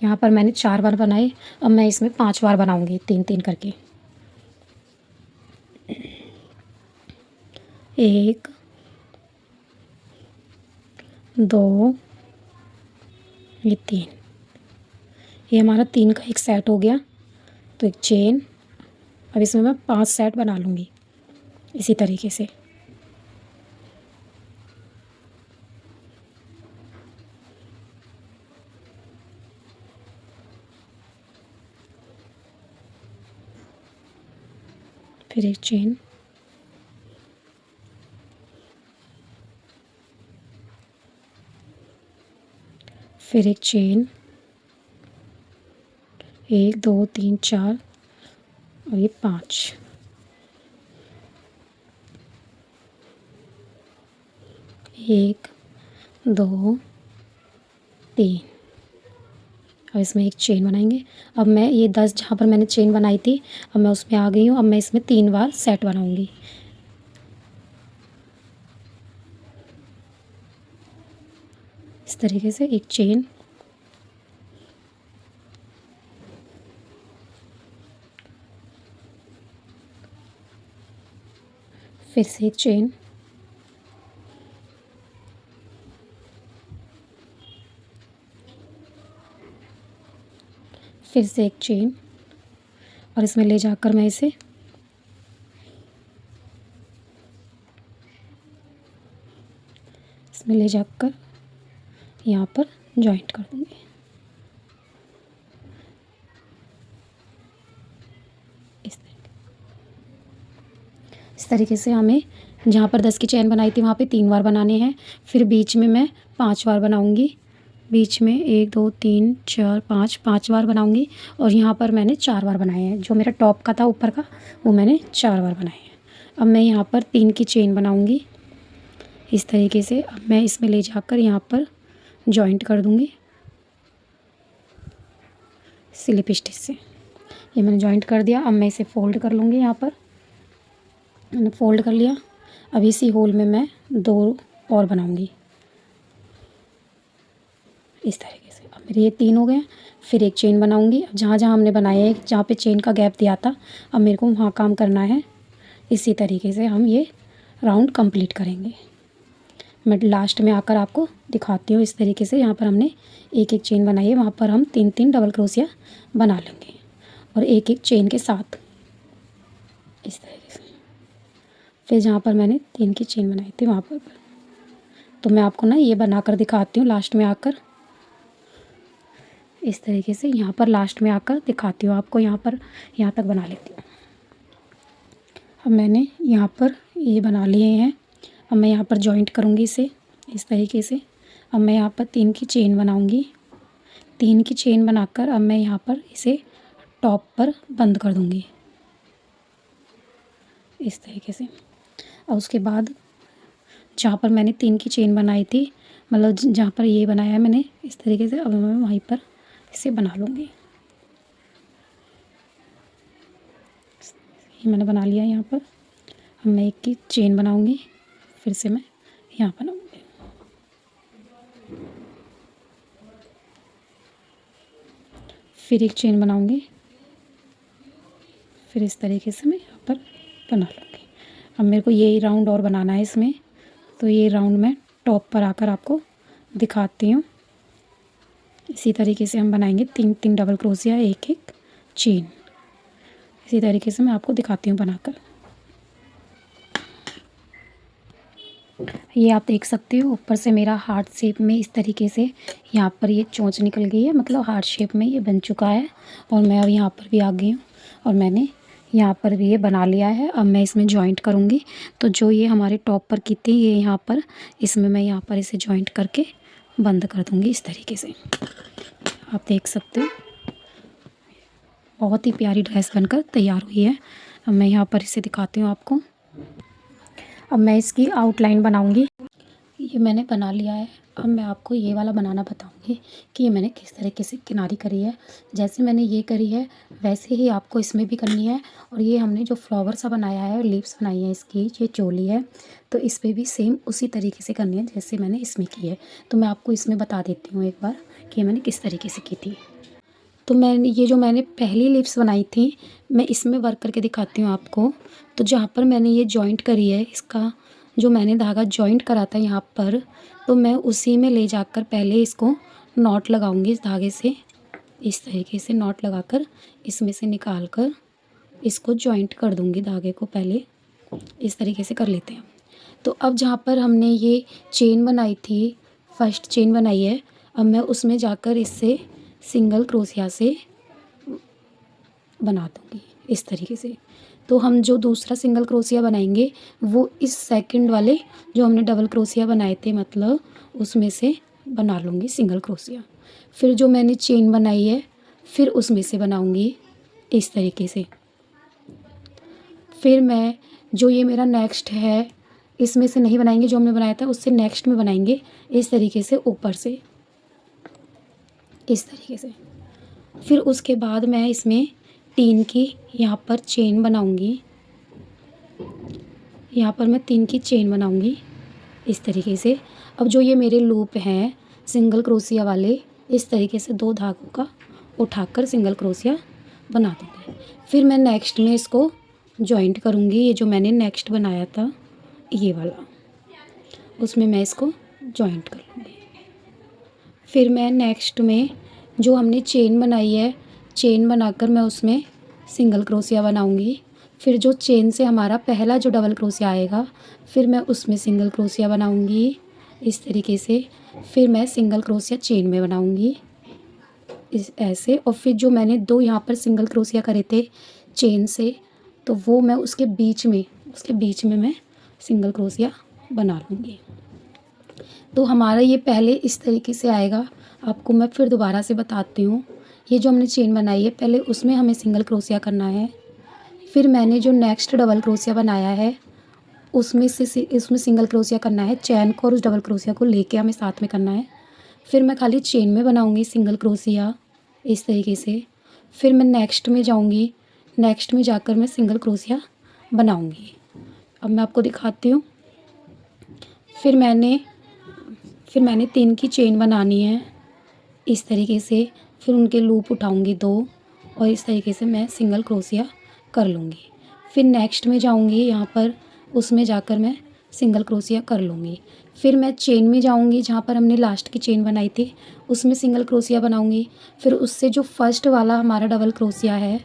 यहाँ पर मैंने 4 बार बनाए, अब मैं इसमें 5 बार बनाऊंगी 3 करके। 1 2 ये 3, ये हमारा 3 का एक सेट हो गया। तो एक चेन, अब इसमें मैं 5 सेट बना लूँगी इसी तरीके से। फिर एक चेन, फिर एक चेन, 1 2 3 4 और ये 5, 1 2 3। अब इसमें एक चेन बनाएंगे। अब मैं ये 10 जहाँ पर मैंने चेन बनाई थी, अब मैं उसमें आ गई हूँ। अब मैं इसमें 3 बार सेट बनाऊंगी। इस तरीके से एक चेन, फिर से एक चेन, फिर से एक चेन, और इसमें ले जाकर मैं इसे इसमें ले जाकर यहाँ पर जॉइंट कर दूँगी। इस तरीके से हमें जहाँ पर 10 की चेन बनाई थी वहाँ पे 3 बार बनाने हैं। फिर बीच में मैं 5 बार बनाऊँगी। बीच में 1 2 3 4 5 बार बनाऊँगी। और यहाँ पर मैंने 4 बार बनाए हैं। जो मेरा टॉप का था ऊपर का, वो मैंने 4 बार बनाए हैं। अब मैं यहाँ पर 3 की चेन बनाऊँगी इस तरीके से। अब मैं इसमें ले जाकर यहाँ पर जॉइंट कर दूँगी स्लिप स्टिच से। ये मैंने जॉइंट कर दिया। अब मैं इसे फ़ोल्ड कर लूँगी। यहाँ पर मैंने फ़ोल्ड कर लिया। अब इसी होल में मैं 2 और बनाऊँगी इस तरीके से। अब मेरे ये 3 हो गए। फिर एक चेन बनाऊँगी। अब जहाँ जहाँ हमने बनाए हैं, जहाँ पे चेन का गैप दिया था, अब मेरे को वहाँ काम करना है। इसी तरीके से हम ये राउंड कंप्लीट करेंगे। मैं लास्ट में आकर आपको दिखाती हूँ। इस तरीके से यहाँ पर हमने एक एक चेन बनाई है, वहाँ पर हम 3 डबल क्रोशिया बना लेंगे और एक एक चेन के साथ इस तरीके से। फिर जहाँ पर मैंने 3 की चेन बनाई थी वहाँ पर, तो मैं आपको ना ये बनाकर दिखाती हूँ लास्ट में आकर। इस तरीके से यहाँ पर लास्ट में आकर दिखाती हूँ आपको। यहाँ पर यहाँ तक बना लेती हूँ। अब मैंने यहाँ पर ये बना लिए हैं। अब मैं यहाँ पर जॉइंट करूँगी इसे इस तरीके से। अब मैं यहाँ पर 3 की चेन बनाऊँगी। 3 की चेन बनाकर अब मैं यहाँ पर इसे टॉप पर बंद कर दूँगी इस तरीके से। और उसके बाद जहाँ पर मैंने 3 की चेन बनाई थी, मतलब जहाँ पर ये बनाया है मैंने इस तरीके से, अब मैं वहीं पर इसे बना लूँगी। ये मैंने बना लिया यहाँ पर। अब मैं एक की चेन बनाऊँगी, फिर से मैं यहाँ बनाऊँगी। फिर एक चेन बनाऊँगी, फिर इस तरीके से मैं यहाँ पर बना लूँगी। अब मेरे को ये राउंड और बनाना है इसमें, तो ये राउंड मैं टॉप पर आकर आपको दिखाती हूँ। इसी तरीके से हम बनाएंगे 3 डबल क्रोशिया, एक एक चेन। इसी तरीके से मैं आपको दिखाती हूँ बनाकर। ये आप देख सकते हो ऊपर से मेरा हार्ट शेप में इस तरीके से यहाँ पर ये चोंच निकल गई है, मतलब हार्ट शेप में ये बन चुका है। और मैं अब यहाँ पर भी आ गई हूँ और मैंने यहाँ पर भी ये बना लिया है। अब मैं इसमें जॉइंट करूँगी। तो जो ये हमारे टॉप पर की थी, ये यहाँ पर, इसमें मैं यहाँ पर इसे जॉइंट करके बंद कर दूँगी इस तरीके से। आप देख सकते हो बहुत ही प्यारी ड्रेस बनकर तैयार हुई है। अब मैं यहाँ पर इसे दिखाती हूँ आपको। अब मैं इसकी आउटलाइन बनाऊँगी। ये मैंने बना लिया है। अब मैं आपको ये वाला बनाना बताऊँगी कि ये मैंने किस तरीके से किनारी करी है। जैसे मैंने ये करी है वैसे ही आपको इसमें भी करनी है। और ये हमने जो फ्लावर सा बनाया है, लीव्स बनाई है इसकी, ये चोली है, तो इस पर भी सेम उसी तरीके से करनी है जैसे मैंने इसमें की है। तो मैं आपको इसमें बता देती हूँ एक बार कि ये मैंने किस तरीके से की थी। तो मैंने ये जो मैंने पहली लीव्स बनाई थी, मैं इसमें वर्क करके दिखाती हूँ आपको। तो जहाँ पर मैंने ये जॉइंट करी है, इसका जो मैंने धागा जॉइंट करा था यहाँ पर, तो मैं उसी में ले जाकर पहले इसको नॉट लगाऊंगी इस धागे से। इस तरीके से नॉट लगाकर इसमें से निकाल कर इसको जॉइंट कर दूंगी धागे को। पहले इस तरीके से कर लेते हैं। तो अब जहाँ पर हमने ये चेन बनाई थी, फर्स्ट चेन बनाई है, अब मैं उसमें जाकर इससे सिंगल क्रोशिया से बना दूँगी इस तरीके से। तो हम जो दूसरा सिंगल क्रोशिया बनाएंगे वो इस सेकंड वाले जो हमने डबल क्रोशिया बनाए थे, मतलब उसमें से बना लूँगी सिंगल क्रोशिया। फिर जो मैंने चेन बनाई है फिर उसमें से बनाऊँगी इस तरीके से। फिर मैं जो ये मेरा नेक्स्ट है, इसमें से नहीं बनाएंगे, जो हमने बनाया था उससे नेक्स्ट में बनाएंगे इस तरीके से ऊपर से, इस तरीके से। फिर उसके बाद मैं इसमें 3 की यहाँ पर चेन बनाऊंगी, यहाँ पर मैं 3 की चेन बनाऊंगी इस तरीके से। अब जो ये मेरे लूप हैं सिंगल क्रोशिया वाले, इस तरीके से 2 धागों का उठाकर सिंगल क्रोशिया बना दूँगी। फिर मैं नेक्स्ट में इसको जॉइंट करूँगी, ये जो मैंने नेक्स्ट बनाया था ये वाला, उसमें मैं इसको जॉइंट कर लूँगी। फिर मैं नेक्स्ट में जो हमने चेन बनाई है, चेन बनाकर मैं उसमें सिंगल क्रोशिया बनाऊँगी। फिर जो चेन से हमारा पहला जो डबल क्रोशिया आएगा, फिर मैं उसमें सिंगल क्रोशिया बनाऊँगी इस तरीके से। फिर मैं सिंगल क्रोशिया चेन में बनाऊँगी इस ऐसे। और फिर जो मैंने 2 यहाँ पर सिंगल क्रोशिया करे थे चेन से, तो वो मैं उसके बीच में मैं सिंगल क्रोशिया बना लूँगी। तो हमारा ये पहले इस तरीके से आएगा। आपको मैं फिर दोबारा से बताती हूँ। ये जो हमने चेन बनाई है पहले उसमें हमें सिंगल क्रोशिया करना है। फिर मैंने जो नेक्स्ट डबल क्रोशिया बनाया है उसमें सिंगल क्रोशिया करना है। चैन को और उस डबल क्रोशिया को लेके हमें साथ में करना है। फिर मैं खाली चेन में बनाऊँगी सिंगल क्रोशिया इस तरीके से। फिर मैं नेक्स्ट में जाऊँगी, नेक्स्ट में जाकर मैं सिंगल क्रोशिया बनाऊँगी। अब मैं आपको दिखाती हूँ। फिर मैंने 3 की चेन बनानी है इस तरीके से। फिर उनके लूप उठाऊँगी 2 और इस तरीके से मैं सिंगल क्रोशिया कर लूँगी। फिर नेक्स्ट में जाऊँगी, यहाँ पर उसमें जाकर मैं सिंगल क्रोशिया कर लूँगी। फिर मैं चेन में जाऊँगी, जहाँ पर हमने लास्ट की चेन बनाई थी उसमें सिंगल क्रोशिया बनाऊँगी। फिर उससे जो फर्स्ट वाला हमारा डबल क्रोशिया है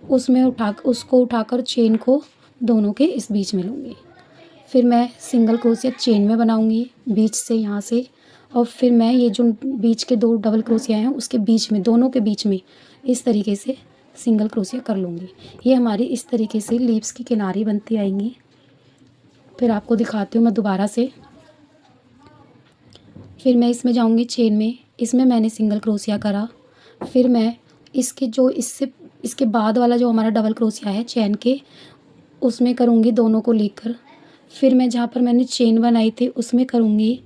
उसमें उसको उठाकर चेन को दोनों के इस बीच में लूँगी। फिर मैं सिंगल क्रोशिया चेन में बनाऊँगी बीच से, यहाँ से। और फिर मैं ये जो बीच के 2 डबल क्रोशिया हैं उसके बीच में, दोनों के बीच में इस तरीके से सिंगल क्रोशिया कर लूँगी। ये हमारी इस तरीके से लीव्स की किनारी बनती आएंगी। फिर आपको दिखाती हूँ मैं दोबारा से। फिर मैं इसमें जाऊँगी चेन में, इसमें मैंने सिंगल क्रोशिया करा। फिर मैं इसके बाद वाला जो हमारा डबल क्रोशिया है चैन के, उसमें करूँगी दोनों को लेकर। फिर मैं जहाँ पर मैंने चेन बनाई थी उसमें करूँगी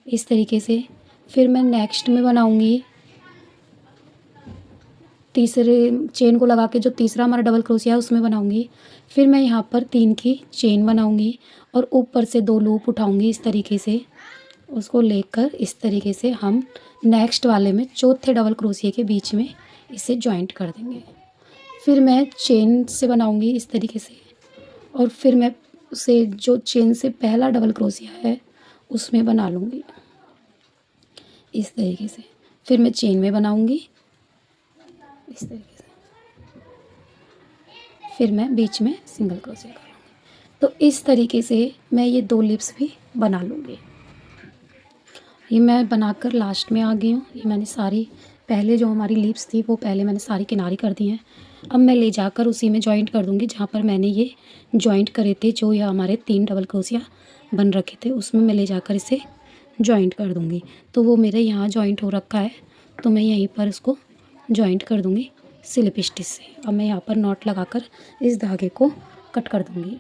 इस तरीके से। फिर मैं नेक्स्ट में बनाऊँगी, तीसरे चेन को लगा के जो तीसरा हमारा डबल क्रोशिया है उसमें बनाऊँगी। फिर मैं यहाँ पर 3 की चेन बनाऊँगी और ऊपर से 2 लूप उठाऊँगी इस तरीके से। उसको लेकर इस तरीके से हम नेक्स्ट वाले में चौथे डबल क्रोशिया के बीच में इसे जॉइंट कर देंगे। फिर मैं चेन से बनाऊँगी इस तरीके से, और फिर मैं उसे जो चेन से पहला डबल क्रोशिया है उसमें बना लूँगी इस तरीके से। फिर मैं चेन में बनाऊँगी इस तरीके से। फिर मैं बीच में सिंगल क्रोशिया करूँगी। तो इस तरीके से मैं ये 2 लिप्स भी बना लूँगी। ये मैं बनाकर लास्ट में आ गई हूँ। ये मैंने सारी पहले जो हमारी लिप्स थी वो पहले मैंने सारी किनारी कर दी हैं। अब मैं ले जाकर उसी में जॉइंट कर दूँगी जहाँ पर मैंने ये जॉइंट करे थे, जो ये हमारे 3 डबल क्रोशिया बन रखे थे उसमें मैं ले जाकर इसे जॉइंट कर दूँगी। तो वो मेरे यहाँ जॉइंट हो रखा है, तो मैं यहीं पर इसको जॉइंट कर दूँगी स्लिप स्टिच से। अब मैं यहाँ पर नॉट लगाकर इस धागे को कट कर दूँगी।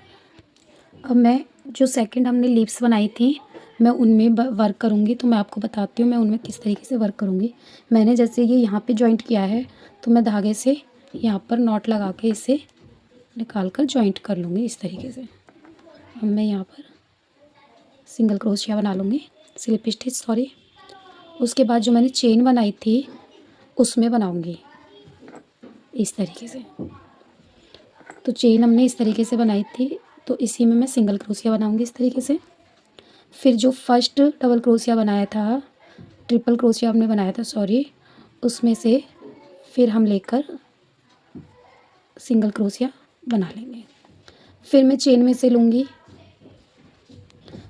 अब मैं जो सेकंड हमने लीव्स बनाई थी मैं उनमें वर्क करूँगी। तो मैं आपको बताती हूँ मैं उनमें किस तरीके से वर्क करूँगी। मैंने जैसे ये यहाँ पे जॉइंट किया है तो मैं धागे से यहाँ पर नॉट लगा के इसे निकाल कर जॉइंट कर लूँगी इस तरीके से। अब मैं यहाँ पर सिंगल क्रोशिया बना लूँगी, स्लिप स्टिच सॉरी। उसके बाद जो मैंने चेन बनाई थी उसमें बनाऊँगी इस तरीके से। तो चेन हमने इस तरीके से बनाई थी, तो इसी में मैं सिंगल क्रोशिया बनाऊँगी इस तरीके से। फिर जो फर्स्ट डबल क्रोशिया बनाया था, ट्रिपल क्रोशिया हमने बनाया था सॉरी, उसमें से फिर हम लेकर सिंगल क्रोशिया बना लेंगे। फिर मैं चेन में से लूँगी,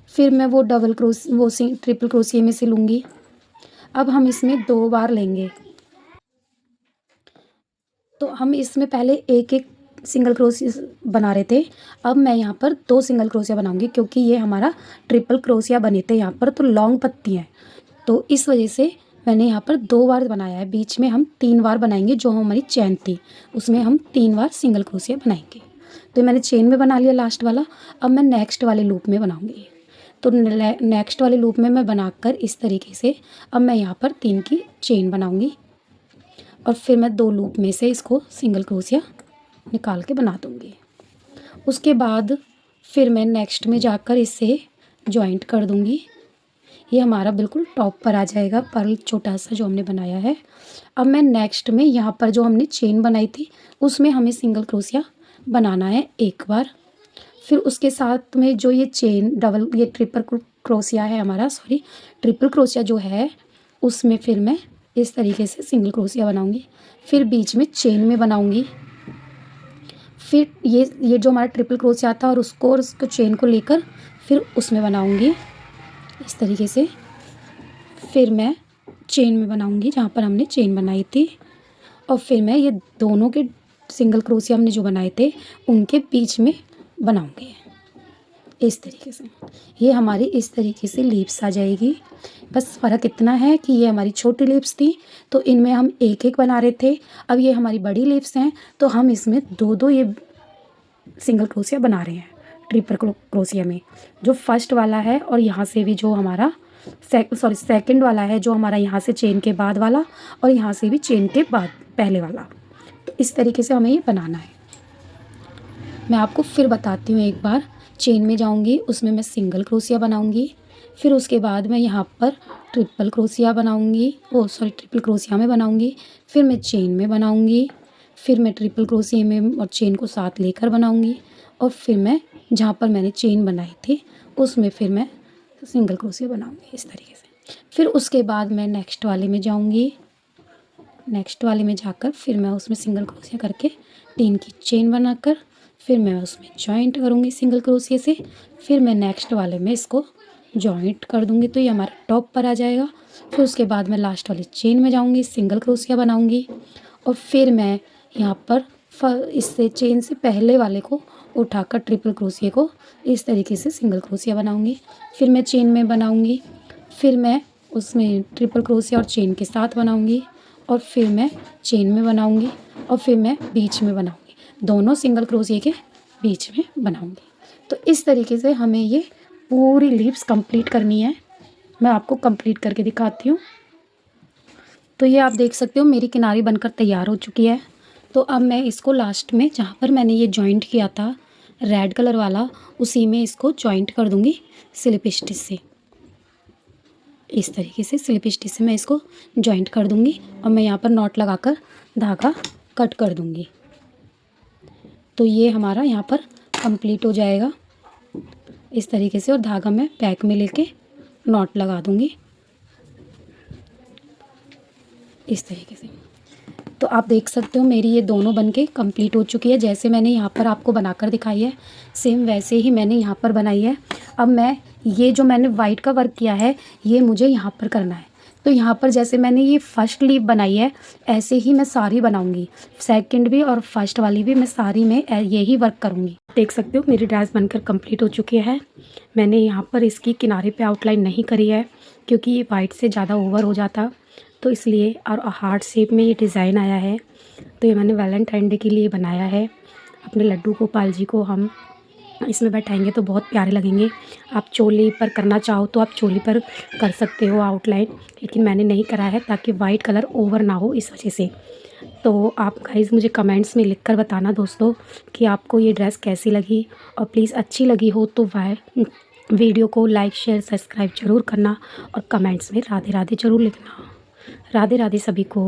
फिर मैं वो ट्रिपल क्रोशिया में से लूँगी। अब हम इसमें 2 बार लेंगे। तो हम इसमें पहले एक सिंगल क्रोशिया बना रहे थे, अब मैं यहाँ पर 2 सिंगल क्रोशिया बनाऊंगी क्योंकि ये हमारा ट्रिपल क्रोशिया बने थे यहाँ पर, तो लॉन्ग पत्ती हैं, तो इस वजह से मैंने यहाँ पर 2 बार बनाया है। बीच में हम 3 बार बनाएंगे, जो हमारी चैन थी उसमें हम 3 बार सिंगल क्रोशिया बनाएंगे। तो ये मैंने चेन में बना लिया लास्ट वाला। अब मैं नेक्स्ट वाले लूप में बनाऊँगी। तो नेक्स्ट वाले लूप में मैं बनाकर इस तरीके से अब मैं यहाँ पर 3 की चेन बनाऊँगी और फिर मैं 2 लूप में से इसको सिंगल क्रोशिया निकाल के बना दूँगी। उसके बाद फिर मैं नेक्स्ट में जाकर इसे जॉइंट कर दूँगी। ये हमारा बिल्कुल टॉप पर आ जाएगा पर्ल छोटा सा जो हमने बनाया है। अब मैं नेक्स्ट में यहाँ पर जो हमने चेन बनाई थी उसमें हमें सिंगल क्रोशिया बनाना है एक बार। फिर उसके साथ में जो ये चेन डबल ये ट्रिपल क्रोशिया है हमारा, सॉरी ट्रिपल क्रोशिया जो है उसमें फिर मैं इस तरीके से सिंगल क्रोशिया बनाऊँगी। फिर बीच में चेन में बनाऊँगी। फिर ये जो हमारा ट्रिपल क्रोशिया था और उसको चेन को लेकर फिर उसमें बनाऊँगी इस तरीके से। फिर मैं चेन में बनाऊँगी जहाँ पर हमने चेन बनाई थी और फिर मैं ये दोनों के सिंगल क्रोशिया हमने जो बनाए थे उनके बीच में बनाऊँगी इस तरीके से। ये हमारी इस तरीके से लीव्स आ जाएगी। बस फ़र्क इतना है कि ये हमारी छोटी लीव्स थी तो इनमें हम एक एक बना रहे थे। अब ये हमारी बड़ी लीव्स हैं तो हम इसमें 2-2 ये सिंगल क्रोशिया बना रहे हैं ट्रिपल क्रोशिया में। जो फर्स्ट वाला है और यहाँ से भी जो हमारा सेकंड वाला है जो हमारा यहाँ से चेन के बाद वाला और यहाँ से भी चेन के बाद पहले वाला। तो इस तरीके से हमें ये बनाना है। मैं आपको फिर बताती हूँ एक बार। चेन में जाऊँगी उसमें मैं सिंगल क्रोशिया बनाऊँगी। फिर उसके बाद मैं यहाँ पर ट्रिपल क्रोशिया बनाऊँगी, ट्रिपल क्रोशिया में बनाऊँगी। फिर मैं चेन में बनाऊँगी। फिर मैं ट्रिपल क्रोशिया में और चेन को साथ लेकर बनाऊँगी और फिर मैं जहाँ पर मैंने चेन बनाई थी उसमें फिर मैं सिंगल क्रोशिया बनाऊँगी इस तरीके से। फिर उसके बाद मैं नेक्स्ट वाले में जाऊँगी। नेक्स्ट वाले में जाकर फिर मैं उसमें सिंगल क्रोशिया करके 3 की चेन बनाकर फिर मैं उसमें जॉइंट करूँगी सिंगल क्रोशिया से। फिर मैं नेक्स्ट वाले में इसको जॉइंट कर दूँगी तो ये हमारा टॉप पर आ जाएगा। फिर उसके बाद मैं लास्ट वाली चेन में जाऊँगी, सिंगल क्रोशिया बनाऊँगी और फिर मैं यहाँ पर इससे चेन से पहले वाले को उठाकर ट्रिपल क्रोशिया को इस तरीके से सिंगल क्रोशिया बनाऊँगी। फिर मैं चेन में बनाऊँगी। फिर मैं उसमें ट्रिपल क्रोशिया और चेन के साथ बनाऊँगी और फिर मैं चेन में बनाऊँगी और फिर मैं बीच में बनाऊँगी, दोनों सिंगल क्रोशिया के बीच में बनाऊँगी। तो इस तरीके से हमें ये पूरी लीव्स कंप्लीट करनी है। मैं आपको कंप्लीट करके दिखाती हूँ। तो ये आप देख सकते हो मेरी किनारी बनकर तैयार हो चुकी है। तो अब मैं इसको लास्ट में जहाँ पर मैंने ये जॉइंट किया था रेड कलर वाला उसी में इसको जॉइंट कर दूँगी स्लिप स्टिच से। इस तरीके से स्लिप स्टिच से मैं इसको जॉइंट कर दूँगी और मैं यहाँ पर नॉट लगाकर धागा कट कर दूँगी। तो ये हमारा यहाँ पर कंप्लीट हो जाएगा इस तरीके से और धागा मैं बैक में लेके नॉट लगा दूँगी इस तरीके से। तो आप देख सकते हो मेरी ये दोनों बनके कंप्लीट हो चुकी है। जैसे मैंने यहाँ पर आपको बनाकर दिखाई है सेम वैसे ही मैंने यहाँ पर बनाई है। अब मैं ये जो मैंने वाइट का वर्क किया है ये मुझे यहाँ पर करना है। तो यहाँ पर जैसे मैंने ये फर्स्ट लीफ बनाई है ऐसे ही मैं सारी बनाऊँगी, सेकंड भी और फर्स्ट वाली भी मैं सारी में यही वर्क करूँगी। देख सकते हो मेरी ड्रेस बनकर कंप्लीट हो चुकी है। मैंने यहाँ पर इसकी किनारे पे आउटलाइन नहीं करी है क्योंकि ये वाइट से ज़्यादा ओवर हो जाता तो इसलिए, और हार्ट शेप में ये डिज़ाइन आया है। तो ये मैंने वैलेंटाइन डे के लिए बनाया है। अपने लड्डू गोपाल जी को हम इसमें बैठाएंगे तो बहुत प्यारे लगेंगे। आप चोली पर करना चाहो तो आप चोली पर कर सकते हो आउटलाइन, लेकिन मैंने नहीं करा है ताकि वाइट कलर ओवर ना हो इस वजह से। तो आप गाइज़ मुझे कमेंट्स में लिखकर बताना दोस्तों कि आपको ये ड्रेस कैसी लगी, और प्लीज़ अच्छी लगी हो तो वीडियो को लाइक शेयर सब्सक्राइब ज़रूर करना और कमेंट्स में राधे राधे ज़रूर लिखना। राधे राधे सभी को।